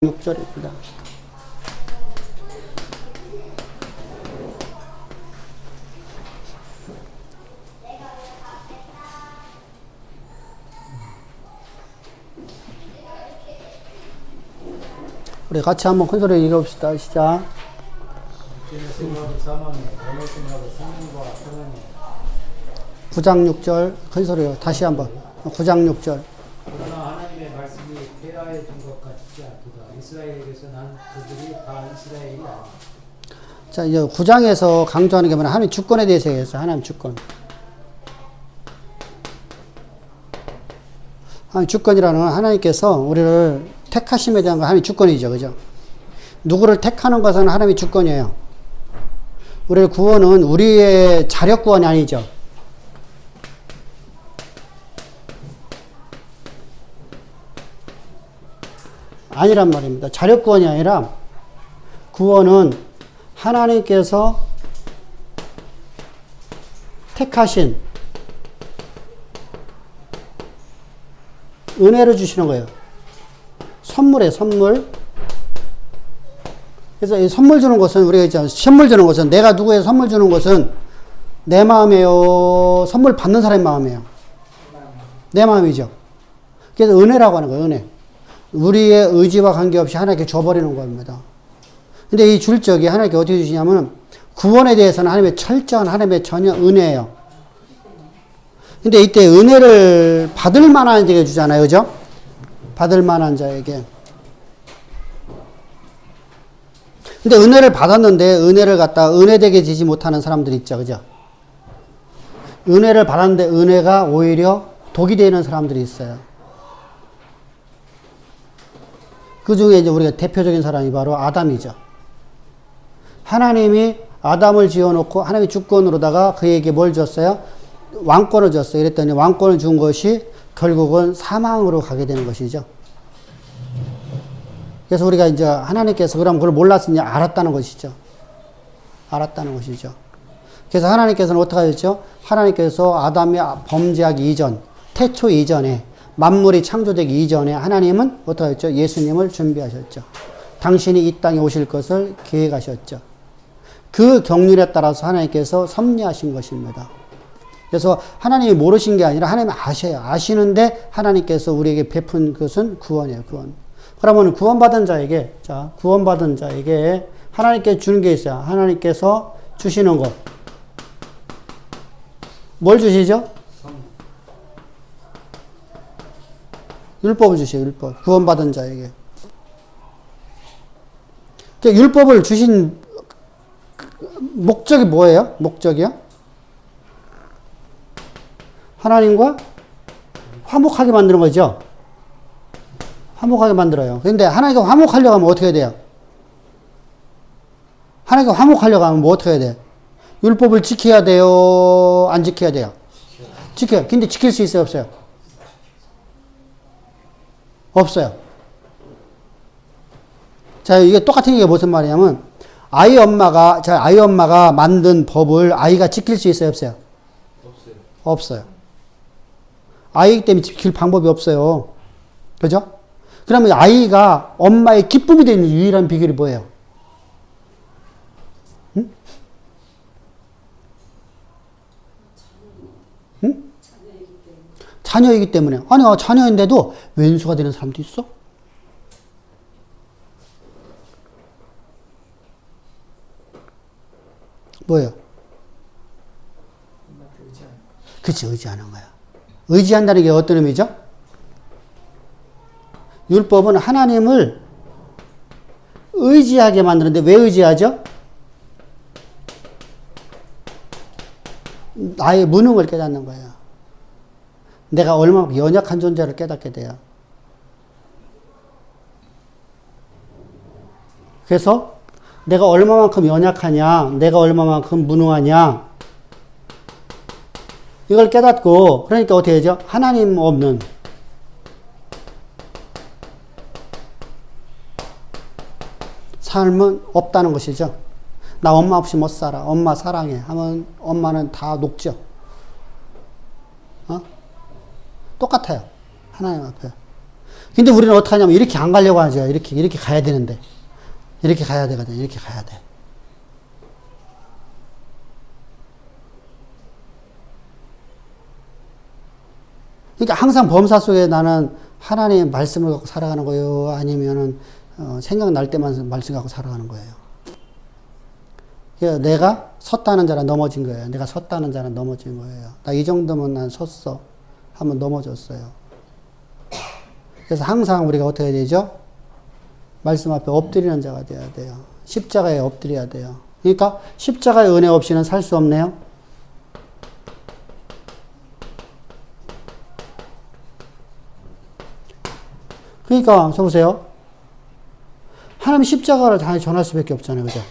6절입니다. 우리 같이 한번 큰 소리로 읽어봅시다. 시작. 9장 6절 큰 소리로 다시 한번. 9장 6절. 그러나 하나님의 말씀이 테라에 준 것 같지 않도다. 이스라엘에게서 난 그들이 다 이스라엘이 아니다. 자, 이제 9장에서 강조하는 게 뭐냐? 하나님 주권에 대해서 얘기했어요. 하나님 주권. 하나님 주권이라는 건 하나님께서 우리를 택하심에 대한 건 하나님 주권이죠. 그죠? 누구를 택하는 것은 하나님의 주권이에요. 우리를 구원은 우리의 자력 구원이 아니죠. 아니란 말입니다. 자력 구원이 아니라 구원은 하나님께서 택하신 은혜를 주시는 거예요. 선물이에요, 선물. 그래서 이 선물 주는 것은, 우리가 있잖아요. 선물 주는 것은, 내가 누구에게 선물 주는 것은 내 마음이에요? 선물 받는 사람의 마음이에요? 내 마음이죠. 그래서 은혜라고 하는 거예요, 은혜. 우리의 의지와 관계없이 하나님께 줘버리는 겁니다. 근데 이 줄 적이 하나님께 어떻게 주시냐면, 구원에 대해서는 하나님의 철저한 하나님의 전혀 은혜예요. 근데 이때 은혜를 받을 만한 자에게 주잖아요. 그죠? 받을 만한 자에게. 근데 은혜를 받았는데 은혜를 갖다 은혜되게 지지 못하는 사람들이 있죠. 그죠? 은혜를 받았는데 은혜가 오히려 독이 되는 사람들이 있어요. 그 중에 이제 우리가 대표적인 사람이 바로 아담이죠. 하나님이 아담을 지어놓고 하나님의 주권으로다가 그에게 뭘 줬어요? 왕권을 줬어요. 이랬더니 왕권을 준 것이 결국은 사망으로 가게 되는 것이죠. 그래서 우리가 이제 하나님께서 그럼 그걸 몰랐으냐? 알았다는 것이죠. 알았다는 것이죠. 그래서 하나님께서는 어떻게 하셨죠? 하나님께서 아담이 범죄하기 이전, 태초 이전에, 만물이 창조되기 이전에 하나님은 어떻게 했죠? 예수님을 준비하셨죠. 당신이 이 땅에 오실 것을 계획하셨죠. 그 경륜에 따라서 하나님께서 섭리하신 것입니다. 그래서 하나님이 모르신 게 아니라 하나님이 아셔요. 아시는데 하나님께서 우리에게 베푼 것은 구원이에요, 구원. 그러면 구원받은 자에게, 자, 구원받은 자에게 하나님께 주는 게 있어요. 하나님께서 주시는 것. 뭘 주시죠? 율법을 주세요, 율법. 구원받은 자에게. 율법을 주신 목적이 뭐예요? 목적이요? 하나님과 화목하게 만드는 거죠. 화목하게 만들어요. 그런데 하나님과 화목하려고 하면 어떻게 해야 돼요? 하나님과 화목하려고 하면 뭐 어떻게 해야 돼요? 율법을 지켜야 돼요? 안 지켜야 돼요? 지켜요. 근데 지킬 수 있어요? 없어요? 없어요. 자, 이게 똑같은 게 무슨 말이냐면, 아이 엄마가 만든 법을 아이가 지킬 수 있어요? 없어요? 없어요. 없어요. 아이기 때문에 지킬 방법이 없어요. 그죠? 그러면 아이가 엄마의 기쁨이 되는 유일한 비결이 뭐예요? 응? 응? 자녀이기 때문에. 아니, 자녀인데도 왼수가 되는 사람도 있어? 뭐예요? 그치, 의지하는 거야. 의지한다는 게 어떤 의미죠? 율법은 하나님을 의지하게 만드는데 왜 의지하죠? 나의 무능을 깨닫는 거예요. 내가 얼마나 연약한 존재를 깨닫게 돼요. 그래서 내가 얼마만큼 연약하냐, 내가 얼마만큼 무능하냐, 이걸 깨닫고, 그러니까 어떻게 하죠? 하나님 없는, 삶은 없다는 것이죠. 나 엄마 없이 못 살아. 엄마 사랑해. 하면 엄마는 다 녹죠. 똑같아요. 하나님 앞에. 근데 우리는 어떻게 하냐면 이렇게 안 가려고 하죠. 이렇게 가야 되는데. 이렇게 가야 되거든요. 이렇게 가야 돼. 그러니까 항상 범사 속에 나는 하나님의 말씀을 갖고 살아가는 거예요? 아니면은, 생각날 때만 말씀 갖고 살아가는 거예요? 그러니까 내가 섰다는 자는 넘어진 거예요. 내가 섰다는 자는 넘어진 거예요. 나 이 정도면 난 섰어. 하면 넘어졌어요. 그래서 항상 우리가 어떻게 해야 되죠? 말씀 앞에 엎드리는 자가 돼야 돼요. 십자가에 엎드려야 돼요. 그러니까 십자가의 은혜 없이는 살 수 없네요. 그러니까 저 보세요. 하나님 십자가를 다 전할 수밖에 없잖아요. 그죠?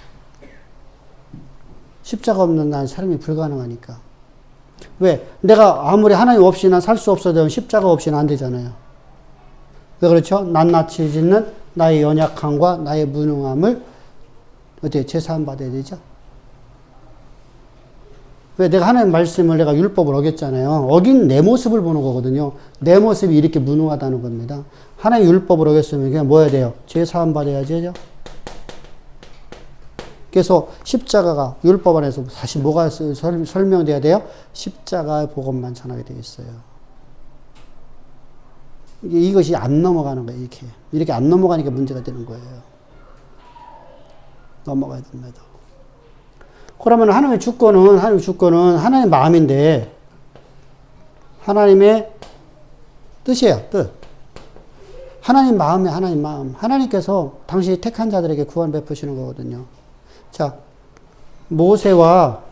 십자가 없는 난 삶이 불가능하니까. 왜? 내가 아무리 하나님 없이는 살 수 없어도 십자가 없이는 안 되잖아요. 왜 그렇죠? 낱낱이 짓는 나의 연약함과 나의 무능함을 어떻게 제사함 받아야 되죠? 왜? 내가 하나님 말씀을 내가 율법을 어겼잖아요. 어긴 내 모습을 보는 거거든요. 내 모습이 이렇게 무능하다는 겁니다. 하나님 율법을 어겼으면 그냥 뭐 해야 돼요? 제사함 받아야죠. 그래서 십자가가 율법 안에서 다시 뭐가 설명돼야 돼요? 십자가의 복음만 전하게 되어 있어요. 이것이 안 넘어가는 거예요. 이렇게 안 넘어가니까 문제가 되는 거예요. 넘어가야 됩니다. 그러면 하나님의 주권은 하나님의 마음인데 하나님의 뜻이에요. 뜻. 하나님 마음에 하나님 마음. 하나님께서 당신이 택한 자들에게 구원 베푸시는 거거든요. 자, 모세와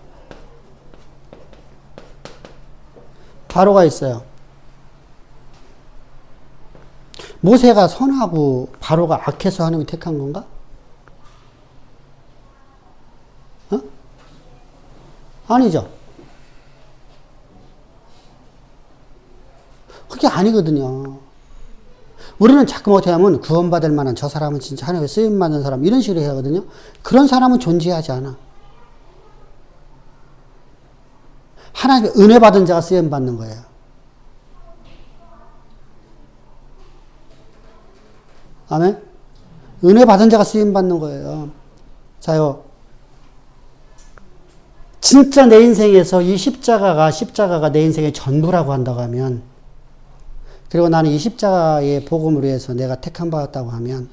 바로가 있어요. 모세가 선하고 바로가 악해서 하나님이 택한 건가? 어? 아니죠. 그게 아니거든요. 우리는 자꾸 어떻게 하면 구원받을 만한 저 사람은 진짜 하나님의 쓰임받는 사람 이런 식으로 하거든요. 그런 사람은 존재하지 않아. 하나님의 은혜 받은 자가 쓰임받는 거예요. 아멘? 은혜 받은 자가 쓰임받는 거예요. 자요. 진짜 내 인생에서 이 십자가가 내 인생의 전부라고 한다고 하면, 그리고 나는 이 십자가의 복음을 위해서 내가 택함 받았다고 하면,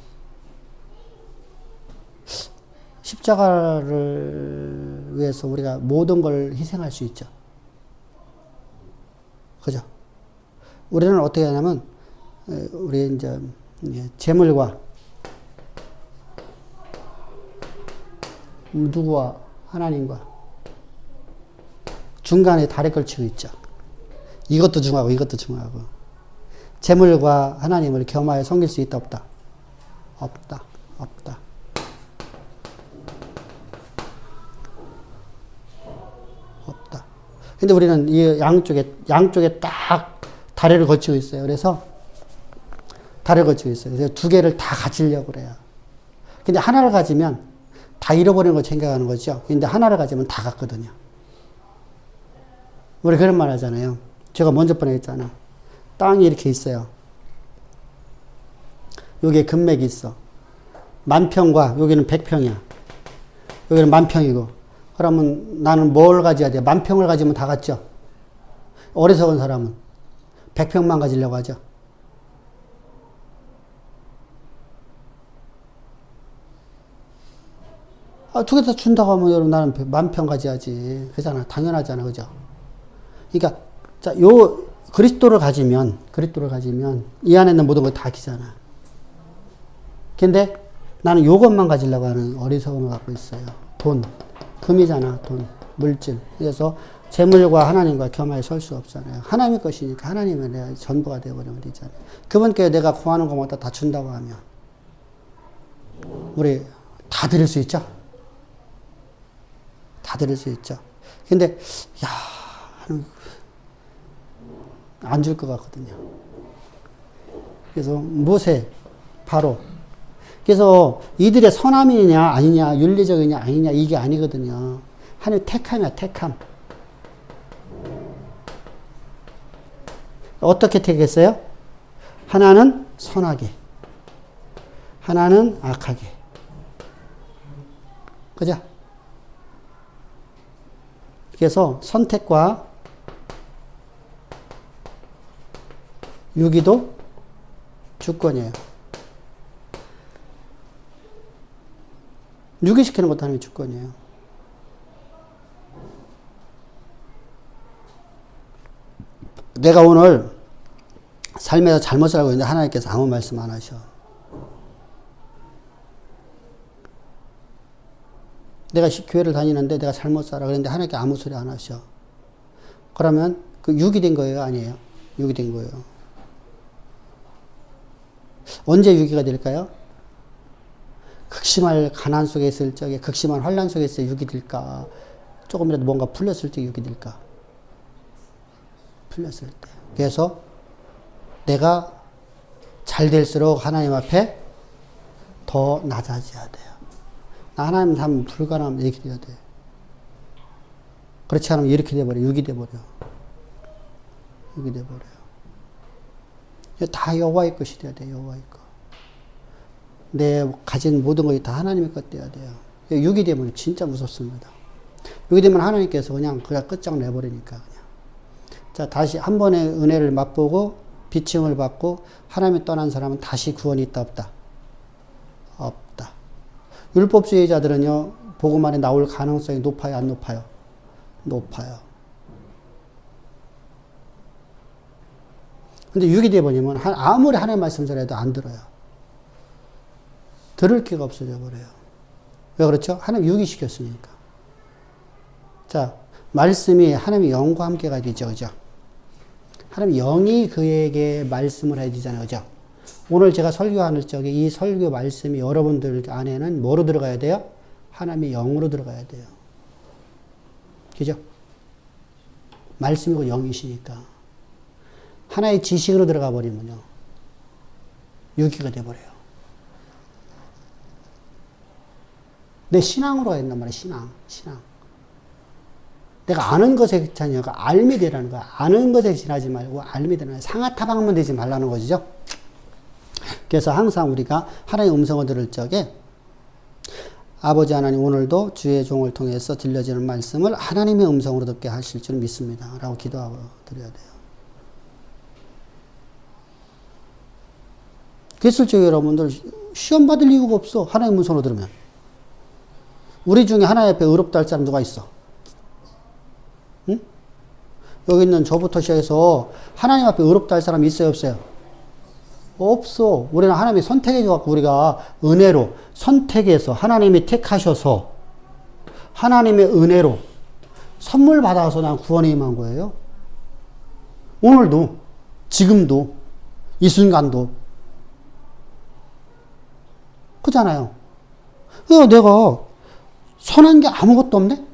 십자가를 위해서 우리가 모든 걸 희생할 수 있죠. 그죠? 우리는 어떻게 하냐면, 우리 이제, 재물과, 누구와, 하나님과, 중간에 다리 걸치고 있죠. 이것도 중요하고, 이것도 중요하고. 재물과 하나님을 겸하여 섬길 수 있다, 없다? 없다, 없다. 없다. 근데 우리는 이 양쪽에 딱 다리를 걸치고 있어요. 그래서 다리를 걸치고 있어요. 그래서 두 개를 다 가지려고 그래요. 근데 하나를 가지면 다 잃어버리는 걸 생각하는 거죠. 근데 하나를 가지면 다 갔거든요. 우리 그런 말 하잖아요. 제가 먼저 번에 했잖아. 땅이 이렇게 있어요. 여기에 금맥이 있어. 10,000평과 여기는 100평이야. 여기는 10,000평이고. 그러면 나는 뭘 가져야 돼? 10,000평을 가지면 다 갔죠. 어리석은 사람은 100평만 가지려고 하죠. 두 개 다 준다고 하면 여러분 나는 10,000평 가져야지. 그잖아. 당연하잖아. 그죠? 그러니까 자, 그리스도를 가지면 이 안에 있는 모든 걸 다 기잖아. 근데 나는 요것만 가지려고 하는 어리석음을 갖고 있어요. 돈. 금이잖아. 돈. 물질. 그래서 재물과 하나님과 겸하여 설 수 없잖아요. 하나님의 것이니까 하나님의 내가 전부가 되어버리면 되잖아요. 그분께 내가 구하는 것마다 다 준다고 하면 우리 다 드릴 수 있죠? 다 드릴 수 있죠. 근데 안 줄 것 같거든요. 그래서 모세, 바로. 그래서 이들의 선함이냐 아니냐, 윤리적이냐 아니냐 이게 아니거든요. 하나님 택함이야, 택함. 어떻게 택했어요? 하나는 선하게. 하나는 악하게. 그죠? 그래서 선택과 유기도 주권이에요. 유기시키는 것도 하나님의 주권이에요. 내가 오늘 삶에서 잘못 살고 있는데 하나님께서 아무 말씀 안 하셔. 내가 교회를 다니는데 내가 잘못 살아. 그런데 하나님께 아무 소리 안 하셔. 그러면 그 유기된 거예요? 아니에요? 유기된 거예요. 언제 유기가 될까요? 극심한 가난 속에 있을 적에, 극심한 환란 속에 있을 때 유기될까? 조금이라도 뭔가 풀렸을 때 유기될까? 풀렸을 때. 그래서 내가 잘 될수록 하나님 앞에 더 낮아져야 돼요. 나 하나님 삶은 불가능하면 이렇게 돼야 돼. 그렇지 않으면 이렇게 돼버려. 유기돼버려. 유기돼버려요. 다 여호와의 것이 돼야 돼. 여호와의 것. 내 가진 모든 것이 다 하나님의 것 돼야 돼요. 유기되면 진짜 무섭습니다. 유기되면 하나님께서 그냥 끝장내버리니까 그냥. 자, 다시 한 번의 은혜를 맛보고 비침을 받고 하나님이 떠난 사람은 다시 구원이 있다 없다? 없다. 율법주의자들은요, 복음 안에 나올 가능성이 높아요, 안 높아요? 높아요. 근데 유기돼 버리면 아무리 하나님 말씀 전해도 안 들어요. 들을 기가 없어져 버려요. 왜 그렇죠? 하나님 유기시켰으니까. 자, 말씀이 하나님의 영과 함께 가야 되죠, 그죠? 하나님 영이 그에게 말씀을 해야 되잖아요, 그죠? 오늘 제가 설교하는 적에 이 설교 말씀이 여러분들 안에는 뭐로 들어가야 돼요? 하나님의 영으로 들어가야 돼요. 그죠? 말씀이고 영이시니까. 하나의 지식으로 들어가 버리면요. 유기가 돼버려요. 내 신앙으로 가야 된단 말이에요, 신앙. 내가 아는 것에 자녀가 알미 되라는 거야. 아는 것에 지나지 말고 알미 되라는 거야. 상하타방만 되지 말라는 것이죠. 그래서 항상 우리가 하나님의 음성을 들을 적에 아버지 하나님 오늘도 주의 종을 통해서 들려지는 말씀을 하나님의 음성으로 듣게 하실 줄 믿습니다. 라고 기도하고 드려야 돼요. 기술적 여러분들 시험 받을 이유가 없어. 하나님의 음성으로 들으면. 우리 중에 하나님 앞에 의롭다 할 사람 누가 있어? 응? 여기 있는 저부터 시작해서 하나님 앞에 의롭다 할 사람이 있어요, 없어요? 없어. 우리는 하나님이 선택해줘갖고 우리가 은혜로 선택해서 하나님이 택하셔서 하나님의 은혜로 선물 받아서 난 구원에 임한 거예요. 오늘도, 지금도, 이 순간도. 그잖아요. 내가 선한 게 아무것도 없네?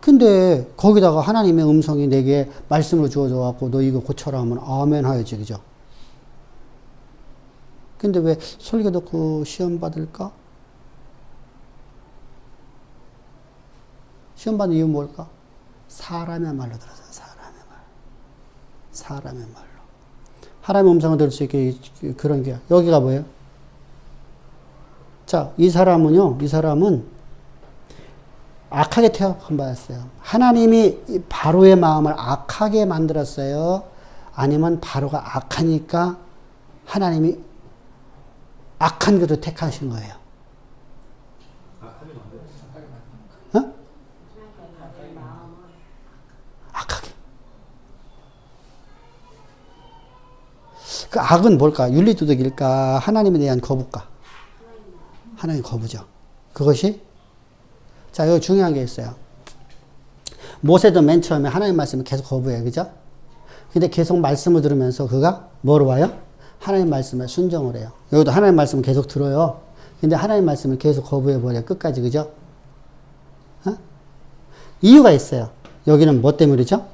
근데 거기다가 하나님의 음성이 내게 말씀으로 주어져갖고 너 이거 고쳐라 하면 아멘 하여지, 그죠? 근데 왜 설교 듣고 시험 받을까? 시험 받는 이유 뭘까? 사람의 말로 들었어요. 사람의 말로. 하나님의 음성을 들을 수 있게 그런 게. 여기가 뭐예요? 자, 이 사람은 악하게 태어받았어요. 하나님이 바로의 마음을 악하게 만들었어요? 아니면 바로가 악하니까 하나님이 악한 것도 택하신 거예요? 어? 악하게. 그 악은 뭘까? 윤리도덕일까? 하나님에 대한 거부일까? 하나님 거부죠. 그것이 자, 여기 중요한 게 있어요. 모세도 맨 처음에 하나님 말씀을 계속 거부해요. 그죠? 근데 계속 말씀을 들으면서 그가 뭐로 와요? 하나님 말씀에 순종을 해요. 여기도 하나님 말씀을 계속 들어요. 근데 하나님 말씀을 계속 거부해버려요. 끝까지. 그죠? 어? 이유가 있어요. 여기는 뭐 때문이죠?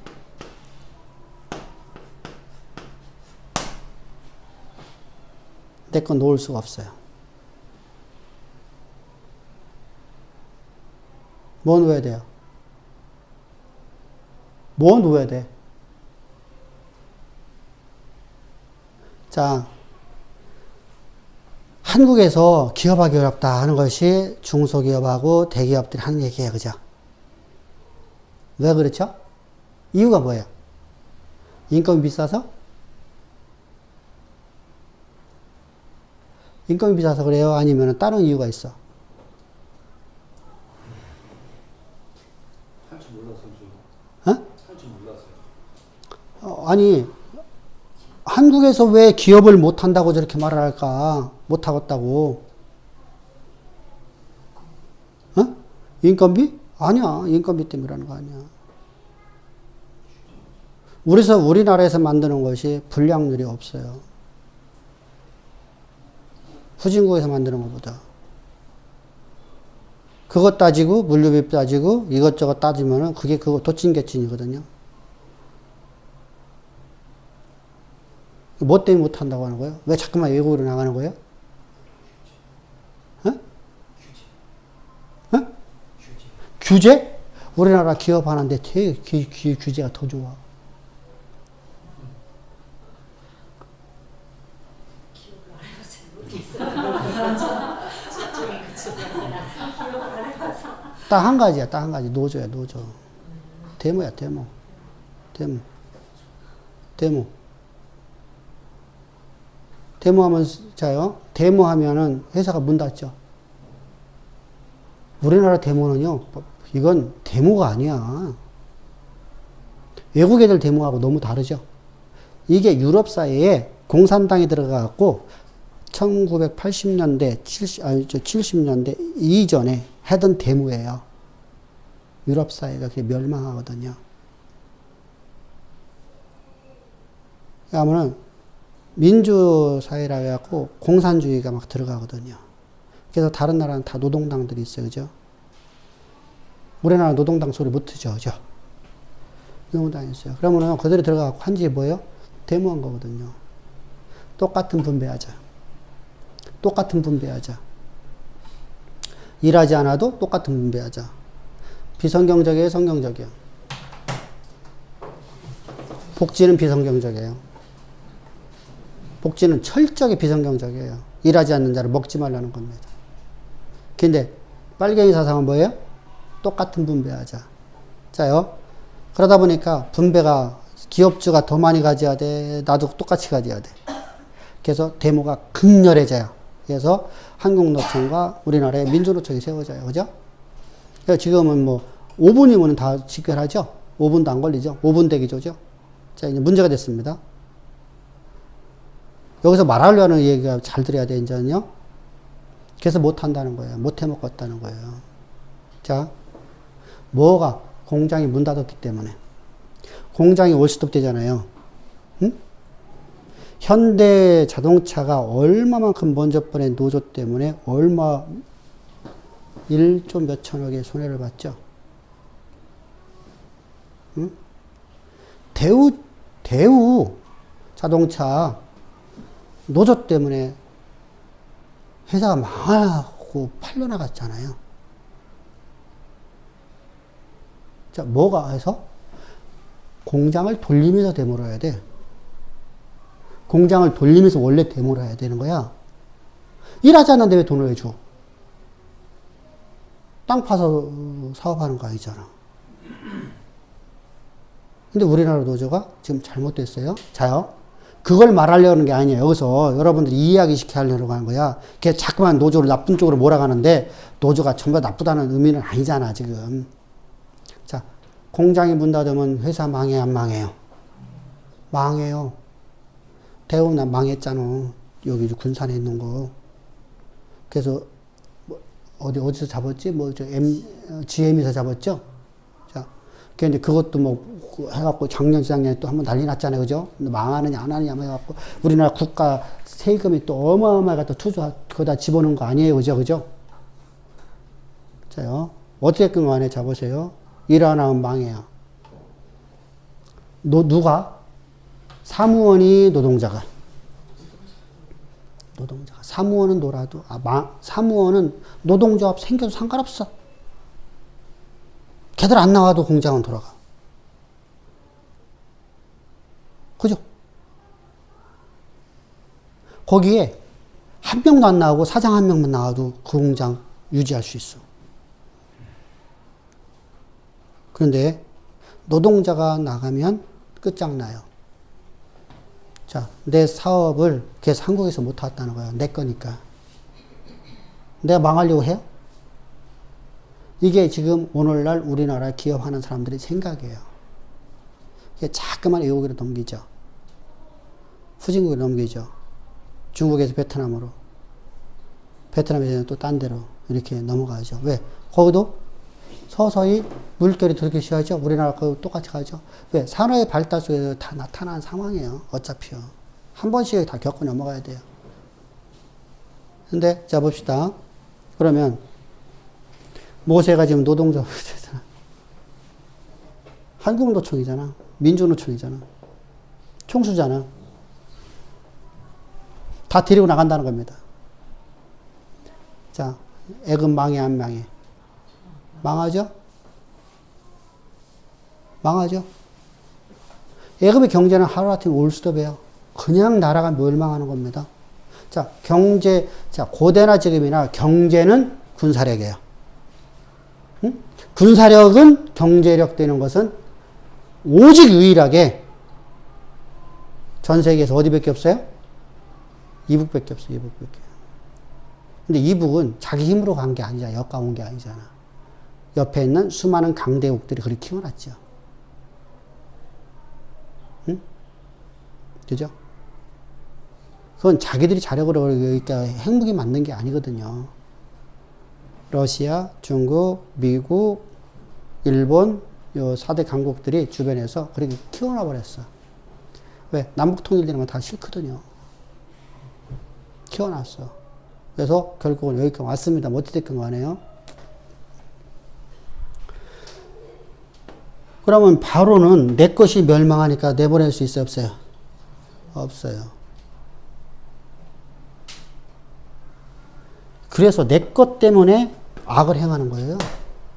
내 건 놓을 수가 없어요. 뭐 놓아야 돼요? 뭐 놓아야 돼? 자, 한국에서 기업하기 어렵다 하는 것이 중소기업하고 대기업들이 하는 얘기예요. 그죠? 왜 그렇죠? 이유가 뭐예요? 인건비 비싸서? 인건비 비싸서 그래요? 아니면 다른 이유가 있어? 할 줄 몰라서 어? 할 줄 몰라서요. 아니, 한국에서 왜 기업을 못한다고 저렇게 말을 할까? 못하겠다고. 어? 인건비? 아니야. 인건비 때문에 그러는 거 아니야. 우리나라에서 만드는 것이 불량률이 없어요. 후진국에서 만드는 것보다. 그것 따지고, 물류비 따지고, 이것저것 따지면은 그게 그거 도찐개찐이거든요. 뭐 때문에 못한다고 하는 거예요? 왜 자꾸만 외국으로 나가는 거예요? 어? 어? 규제? 우리나라 기업 하는데 되게 규제가 더 좋아. 딱 한 가지야, 딱 한 가지. 노조야, 노조. 데모야, 데모. 데모. 데모. 데모하면, 자요. 데모하면은 회사가 문 닫죠. 우리나라 데모는요, 이건 데모가 아니야. 외국 애들 데모하고 너무 다르죠. 이게 유럽 사회에 공산당이 들어가갖고 1980년대, 70년대 이전에 하던 데모예요. 유럽 사회가 그게 멸망하거든요. 그러면은 민주사회라 해갖고 공산주의가 막 들어가거든요. 그래서 다른 나라는 다 노동당들이 있어요. 그죠? 우리나라 노동당 소리 못 듣죠. 그죠? 노동당이 있어요. 그러면은 그들이 들어가갖고 한 짓이 뭐예요? 데모한 거거든요. 똑같은 분배하자. 똑같은 분배하자. 일하지 않아도 똑같은 분배하자. 비성경적이에요? 성경적이에요? 복지는 비성경적이에요. 복지는 철저하게 비성경적이에요. 일하지 않는 자를 먹지 말라는 겁니다. 근데 빨갱이 사상은 뭐예요? 똑같은 분배하자. 자요. 그러다 보니까 분배가 기업주가 더 많이 가져야 돼. 나도 똑같이 가져야 돼. 그래서 데모가 극렬해져요. 그래서 한국노총과 우리나라의 민주노총이 세워져요. 그죠? 그래서 지금은 뭐 5분이면 다 직결하죠. 5분도 안 걸리죠. 5분 대기조죠. 자, 이제 문제가 됐습니다. 여기서 말하려는 얘기가 잘 들어야 돼, 이제는요. 그래서 못 한다는 거예요. 못 해 먹었다는 거예요. 자, 뭐가? 공장이 문 닫았기 때문에. 공장이 올스톱 되잖아요. 응? 현대 자동차가 얼마만큼 먼저 번의 노조 때문에 얼마 1조 몇천억의 손해를 봤죠. 응? 대우 자동차 노조 때문에 회사가 망하고 팔려나갔잖아요. 자, 뭐가 해서? 공장을 돌리면서 데모를 해야 돼. 공장을 돌리면서 원래 데모를 해야 되는 거야. 일하지 않는데 왜 돈을 왜 줘? 땅 파서 사업하는 거 아니잖아. 근데 우리나라 노조가 지금 잘못됐어요. 자요. 그걸 말하려는 게 아니에요. 여기서 여러분들이 이해하기 쉽게 하려고 하는 거야. 걔 자꾸만 노조를 나쁜 쪽으로 몰아가는데 노조가 전부 다 나쁘다는 의미는 아니잖아, 지금. 자, 공장이 문 닫으면 회사 망해, 안 망해요? 망해요. 대우나 망했잖아. 여기 군산에 있는 거. 그래서 뭐 어디서 잡았지? GM에서 잡았죠? 자, 근데 그것도 뭐 해갖고 작년, 재작년에 또 한번 난리 났잖아요. 그죠? 망하느냐, 안 하느냐, 해갖고 우리나라 국가 세금이 또 어마어마하게 또 그거다 집어넣은 거 아니에요. 그죠? 그죠? 자요. 어쨌든 간에 잡으세요. 일 안 하면 망해요. 누가? 사무원이 노동자가. 사무원은 놀아도, 사무원은 노동조합 생겨도 상관없어. 걔들 안 나와도 공장은 돌아가. 그죠? 거기에 한 명도 안 나오고 사장 한 명만 나와도 그 공장 유지할 수 있어. 그런데 노동자가 나가면 끝장나요. 자, 내 사업을 계속 한국에서 못 하겠다는 거예요. 내 거니까. 내가 망하려고 해요? 이게 지금 오늘날 우리나라 기업하는 사람들의 생각이에요. 이게 자꾸만 외국으로 넘기죠. 후진국으로 넘기죠. 중국에서 베트남으로. 베트남에서 또 딴 데로 이렇게 넘어가죠. 왜? 거기도 서서히 물결이 들기 시작하죠. 우리나라 거 똑같이 가죠. 왜? 산업의 발달 속에서 다 나타난 상황이에요. 어차피요. 한 번씩 다 겪고 넘어가야 돼요. 근데, 자, 봅시다. 그러면, 모세가 지금 노동자, 한국노총이잖아. 민주노총이잖아. 총수잖아. 다 데리고 나간다는 겁니다. 자, 애금 망해, 안 망해? 망하죠? 망하죠? 애금의 경제는 하루아침에 올 수도 배요. 그냥 나라가 멸망하는 겁니다. 자, 경제, 자, 고대나 지금이나 경제는 군사력이에요. 응? 군사력은 경제력 되는 것은 오직 유일하게 전 세계에서 어디밖에 없어요? 이북밖에 없어요. 이북밖에. 근데 이북은 자기 힘으로 간 게 아니잖아. 역가 온 게 아니잖아. 옆에 있는 수많은 강대국들이 그렇게 키워놨죠. 응? 그죠? 그건 자기들이 자력으로 그러니까 핵무기 만든 게 아니거든요. 러시아, 중국, 미국, 일본, 요 4대 강국들이 주변에서 그렇게 키워놔 버렸어. 왜? 남북 통일되는 건 다 싫거든요. 키워놨어. 그래서 결국은 여기까지 왔습니다. 뭐 어떻게 됐건 간에요. 그러면 바로는 내 것이 멸망하니까 내보낼 수 있어요? 없어요? 없어요. 그래서 내 것 때문에 악을 행하는 거예요.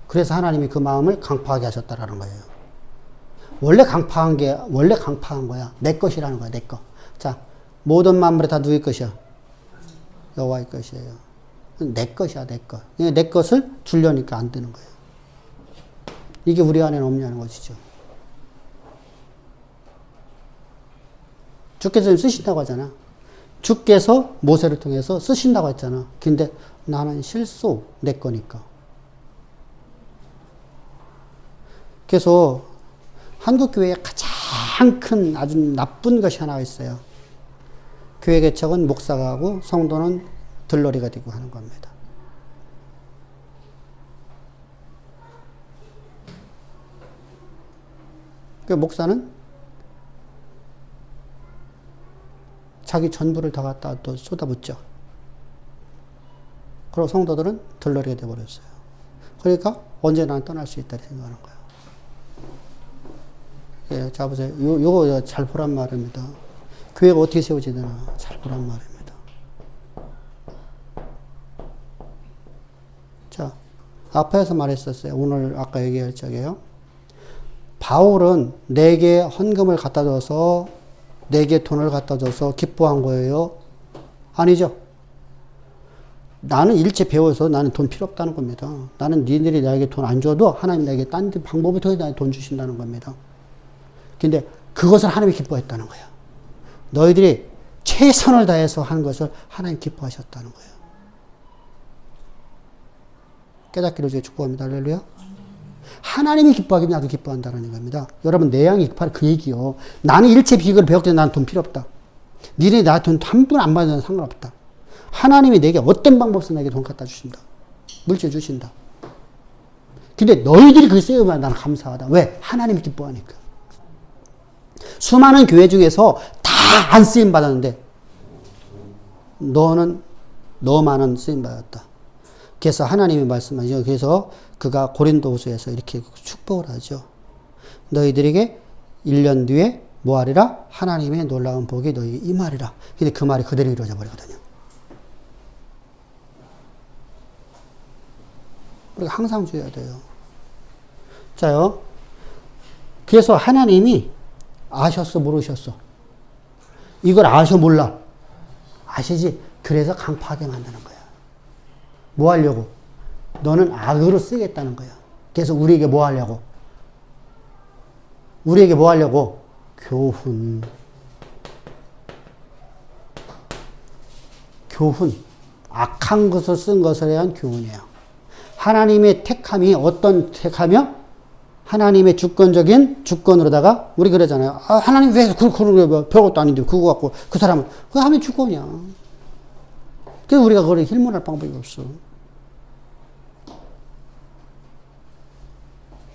그래서 하나님이 그 마음을 강파하게 하셨다라는 거예요. 원래 강파한 거야. 내 것이라는 거야, 내 것. 자, 모든 만물이 다 누구의 것이야? 여호와의 것이에요. 내 것이야, 내 것. 내 것을 주려니까 안 되는 거예요. 이게 우리 안에는 없냐는 것이죠. 주께서 쓰신다고 하잖아. 주께서 모세를 통해서 쓰신다고 했잖아. 근데 나는 실소, 내 거니까. 그래서 한국교회에 가장 큰 아주 나쁜 것이 하나가 있어요. 교회 개척은 목사가 하고 성도는 들러리가 되고 하는 겁니다. 그 목사는 자기 전부를 다 갖다 또 쏟아붓죠. 그리고 성도들은 들러리가 되어버렸어요. 그러니까 언제나 떠날 수 있다 생각하는 거예요. 예, 자 보세요. 요거 잘 보란 말입니다. 교회가 어떻게 세워지되나 잘 보란 말입니다. 자, 앞에서 말했었어요. 오늘 아까 얘기할 적에요. 바울은 내게 헌금을 갖다 줘서 내게 돈을 갖다 줘서 기뻐한 거예요? 아니죠. 나는 일체 배워서 나는 돈 필요 없다는 겁니다. 나는 니들이 나에게 돈 안 줘도 하나님 나에게 딴 방법을 통해 나에게 돈 주신다는 겁니다. 근데 그것을 하나님이 기뻐했다는 거예요. 너희들이 최선을 다해서 한 것을 하나님 기뻐하셨다는 거예요. 깨닫기를 주에 축복합니다. 할렐루야. 하나님이 기뻐하기면 나도 기뻐한다는 겁니다. 여러분, 내 양이 바로 그 얘기요. 나는 일체 비극을 배웠기 때문에 나는 돈 필요 없다. 니네 나 돈 한 푼 안 받아도 상관없다. 하나님이 내게 어떤 방법으로 내게 돈 갖다 주신다. 물질 주신다. 근데 너희들이 그걸 쓰여면 나는 감사하다. 왜? 하나님이 기뻐하니까. 수많은 교회 중에서 다 안 쓰임 받았는데 너만은 쓰임 받았다. 그래서 하나님이 말씀하죠. 그래서 그가 고린도후서에서 이렇게 축복을 하죠. 너희들에게 1년 뒤에 뭐하리라? 하나님의 놀라운 복이 너희에게 임하리라. 근데 그 말이 그대로 이루어져 버리거든요. 우리가 항상 줘야 돼요. 자요. 그래서 하나님이 아셨어, 모르셨어? 이걸 아셔, 몰라? 아시지? 그래서 강파하게 만드는 거야. 뭐 하려고? 너는 악으로 쓰겠다는 거야. 그래서 우리에게 뭐 하려고? 우리에게 뭐 하려고? 교훈. 교훈. 악한 것을 쓴 것에 대한 교훈이에요. 하나님의 택함이 어떤 택하며? 하나님의 주권적인 주권으로다가 우리 그러잖아요. 아, 하나님 왜 그런 별것도 아닌데 그거 갖고 그 사람은 그거 하면 주권이야. 그래서 우리가 그걸 힐문할 방법이 없어.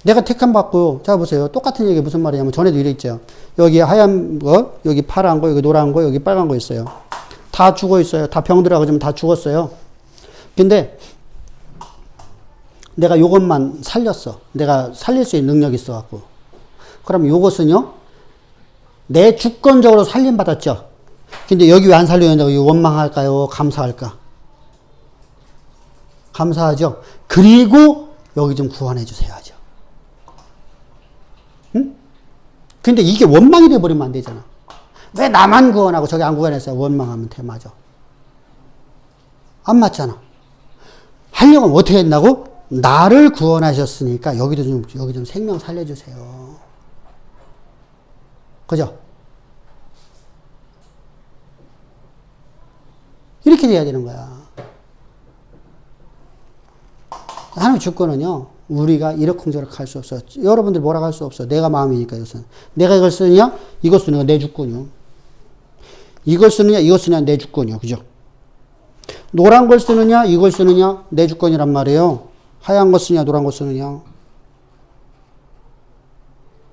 내가 택함 받고, 자, 보세요. 똑같은 얘기 무슨 말이냐면, 전에도 이랬죠. 여기 하얀 거, 여기 파란 거, 여기 노란 거, 여기 빨간 거 있어요. 다 죽어 있어요. 다 병들어가고 좀 다 죽었어요. 근데, 내가 요것만 살렸어. 내가 살릴 수 있는 능력이 있어갖고. 그럼 요것은요, 내 주권적으로 살림받았죠. 근데 여기 왜 안 살려낸다고 원망할까요? 감사할까? 감사하죠. 그리고 여기 좀 구원해 주세요 하죠. 응? 근데 이게 원망이 돼버리면 안 되잖아. 왜 나만 구원하고 저기 안 구원했어요? 원망하면 돼, 맞아. 안 맞잖아. 하려면 어떻게 했나고? 나를 구원하셨으니까 여기 좀 생명 살려주세요. 그죠? 이렇게 돼야 되는 거야. 하나님의 주권은요, 우리가 이러쿵저러쿵 할 수 없어. 여러분들 뭐라고 할 수 없어. 내가 마음이니까 이것은. 내가 이걸 쓰느냐? 이것 쓰느냐? 내 주권이요. 이걸 쓰느냐? 이것 쓰느냐? 내 주권이요. 그죠? 노란 걸 쓰느냐? 이걸 쓰느냐? 내 주권이란 말이에요. 하얀 거 쓰느냐? 노란 거 쓰느냐?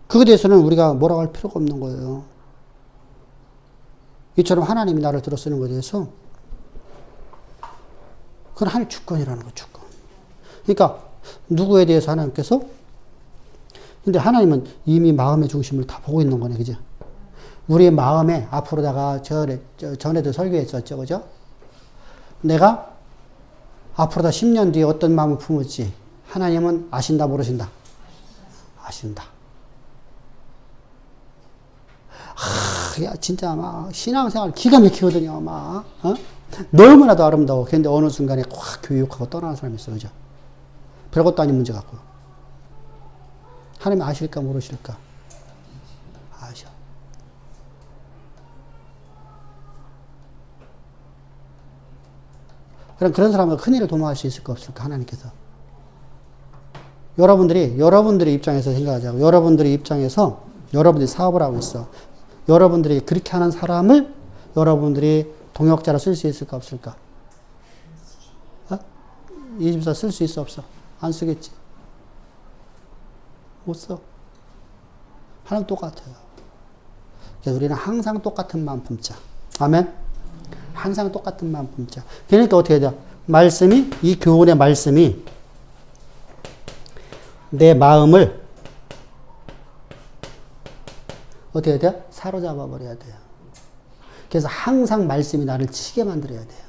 그거에 대해서는 우리가 뭐라고 할 필요가 없는 거예요. 이처럼 하나님이 나를 들어 쓰는 것에 대해서 그건 하나님 주권이라는 거, 주권. 그러니까 누구에 대해서 하나님께서, 근데 하나님은 이미 마음의 중심을 다 보고 있는 거네, 그죠? 우리의 마음에 앞으로다가 전에도 설교했었죠, 그죠? 내가 앞으로다 10년 뒤에 어떤 마음을 품을지 하나님은 아신다, 모르신다? 아신다. 야, 진짜 막 신앙생활 기가 막히거든요, 막. 어? 너무나도 아름다워. 그런데 어느 순간에 확 교육하고 떠나는 사람이 있어, 그죠? 별것도 아닌 문제 같고. 하나님 아실까, 모르실까? 아셔. 그럼 그런 사람은 큰일을 도모할 수 있을까, 없을까, 하나님께서? 여러분들의 입장에서 생각하자고. 여러분들의 입장에서 여러분들이 사업을 하고 있어. 여러분들이 그렇게 하는 사람을 여러분들이 동역자로 쓸 수 있을까, 없을까? 어? 이 집사 쓸 수 있어, 없어? 안 쓰겠지. 못 써. 하나님 똑같아요. 그래서 우리는 항상 똑같은 마음 품자. 아멘? 항상 똑같은 마음 품자. 그러니까 어떻게 해야 돼? 말씀이, 이 교훈의 말씀이 내 마음을 어떻게 해야 돼요? 사로잡아 버려야 돼요. 그래서 항상 말씀이 나를 치게 만들어야 돼요.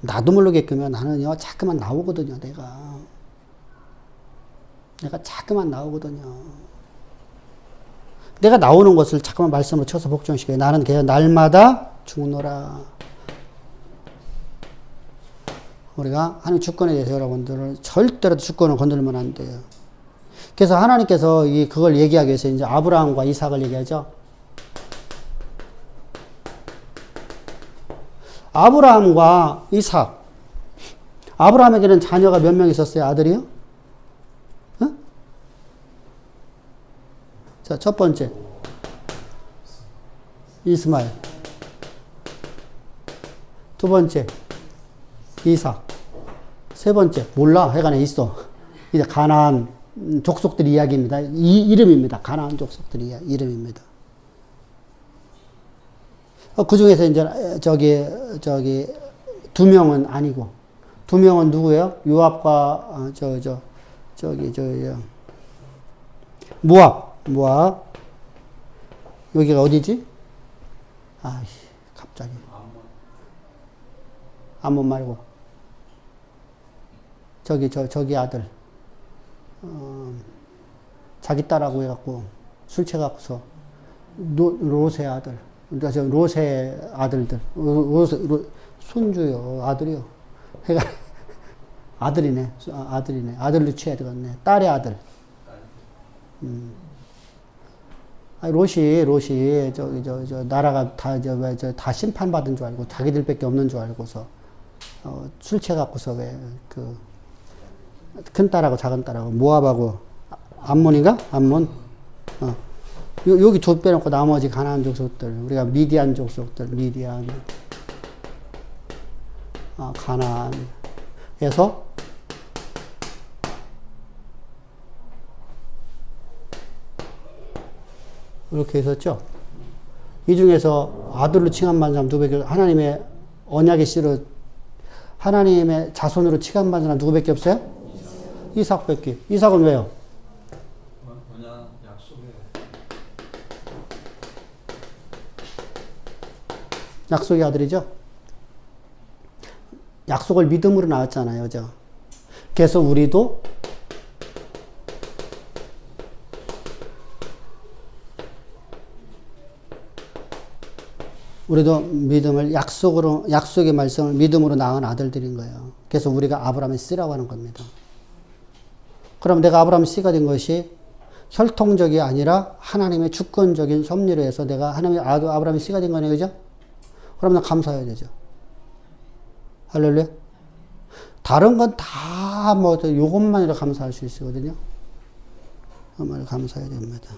나도 모르게끔 나는요, 자꾸만 나오거든요, 내가 자꾸만 나오거든요. 내가 나오는 것을 자꾸만 말씀으로 쳐서 복종시켜요. 나는 그냥 날마다 죽노라. 우리가 하나님 주권에 대해서 여러분들을 절대로 주권을 건들면 안 돼요. 그래서 하나님께서 그걸 얘기하기 위해서 이제 아브라함과 이삭을 얘기하죠. 아브라함과 이삭. 아브라함에게는 자녀가 몇 명 있었어요? 아들이요? 어? 자, 첫 번째. 이스마엘. 두 번째. 이삭. 세 번째. 몰라. 해간에 있어. 이제 가나안 족속들 이야기입니다. 이름입니다. 가나안 족속들 이름입니다. 그 중에서 이제 저기 두 명은 아니고, 두 명은 누구예요? 요압과 모압. 여기가 어디지? 아, 갑자기. 암몬 말고 저기 아들. 자기 딸하고 해갖고 술 취해갖고서 롯의 아들. 그러니까 롯의 아들들. 손주요. 아들이요. 그러니까 아들이네. 아들이네. 아들로 취해야 되겠네. 딸의 아들. 아니, 롯이, 나라가 다 심판받은 줄 알고, 자기들밖에 없는 줄 알고서, 술 취해갖고서 큰 딸하고 작은 딸하고, 모압하고, 암몬인가? 암몬? 여기 두 빼놓고 나머지 가나안 족속들, 우리가 미디안 족속들, 미디안, 가나안에서 이렇게 있었죠. 이 중에서 아들로 칭함받은 사람 누구밖에, 하나님의 언약의 씨로, 하나님의 자손으로 칭함받은 사람 누구밖에 없어요? 이삭밖에. 이삭은 왜요? 뭐냐 약속에 약속의 아들이죠. 약속을 믿음으로 나왔잖아요. 그죠? 그래서 우리도 믿음을 약속의 말씀을 믿음으로 낳은 아들들인 거예요. 그래서 우리가 아브라함의 씨라고 하는 겁니다. 그럼 내가 아브라함의 씨가 된 것이 혈통적이 아니라 하나님의 주권적인 섭리로 해서 내가 하나님의 아브라함의 씨가 된 거네요. 그죠? 그럼 나 감사해야 되죠. 할렐루야. 다른 건 다 요것만이라 감사할 수 있거든요. 그것만으로 감사해야 됩니다.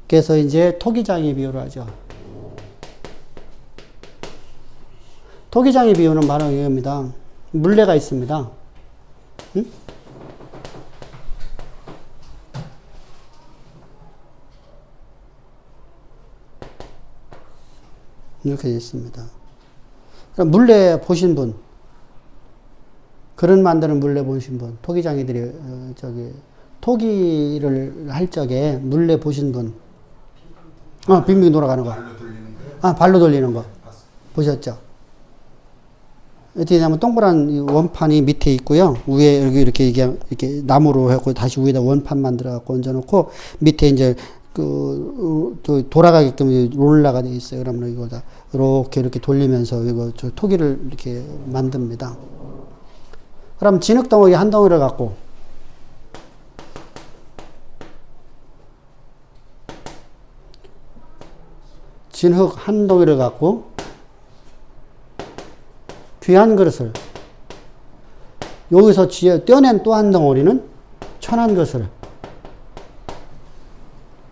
그래서 이제 토기장의 비유를 하죠. 토기장의 비유는 바로 이겁니다. 물레가 있습니다. 응? 이렇게 되어 있습니다. 그럼 물레 보신 분, 그릇 만드는 물레 보신 분, 토기장이들이 토기를 할 적에 물레 보신 분, 빙빙 돌아가는 거. 발로 돌리는 거예요? 발로 돌리는 거. 봤어요. 보셨죠? 어떻게 하냐면 동그란 원판이 밑에 있고요. 위에 여기 이렇게 나무로 해고 다시 위에다 원판 만들어 갖고 얹어놓고 밑에 이제 돌아가게끔 롤러가 돼 있어요. 그러면 이거다 이렇게 돌리면서 토기를 이렇게 만듭니다. 그럼 진흙 덩어리 한 덩어리를 갖고 진흙 한 덩이를 갖고 귀한 그릇을 여기서 떼어낸 또 한 덩어리는 천한 것을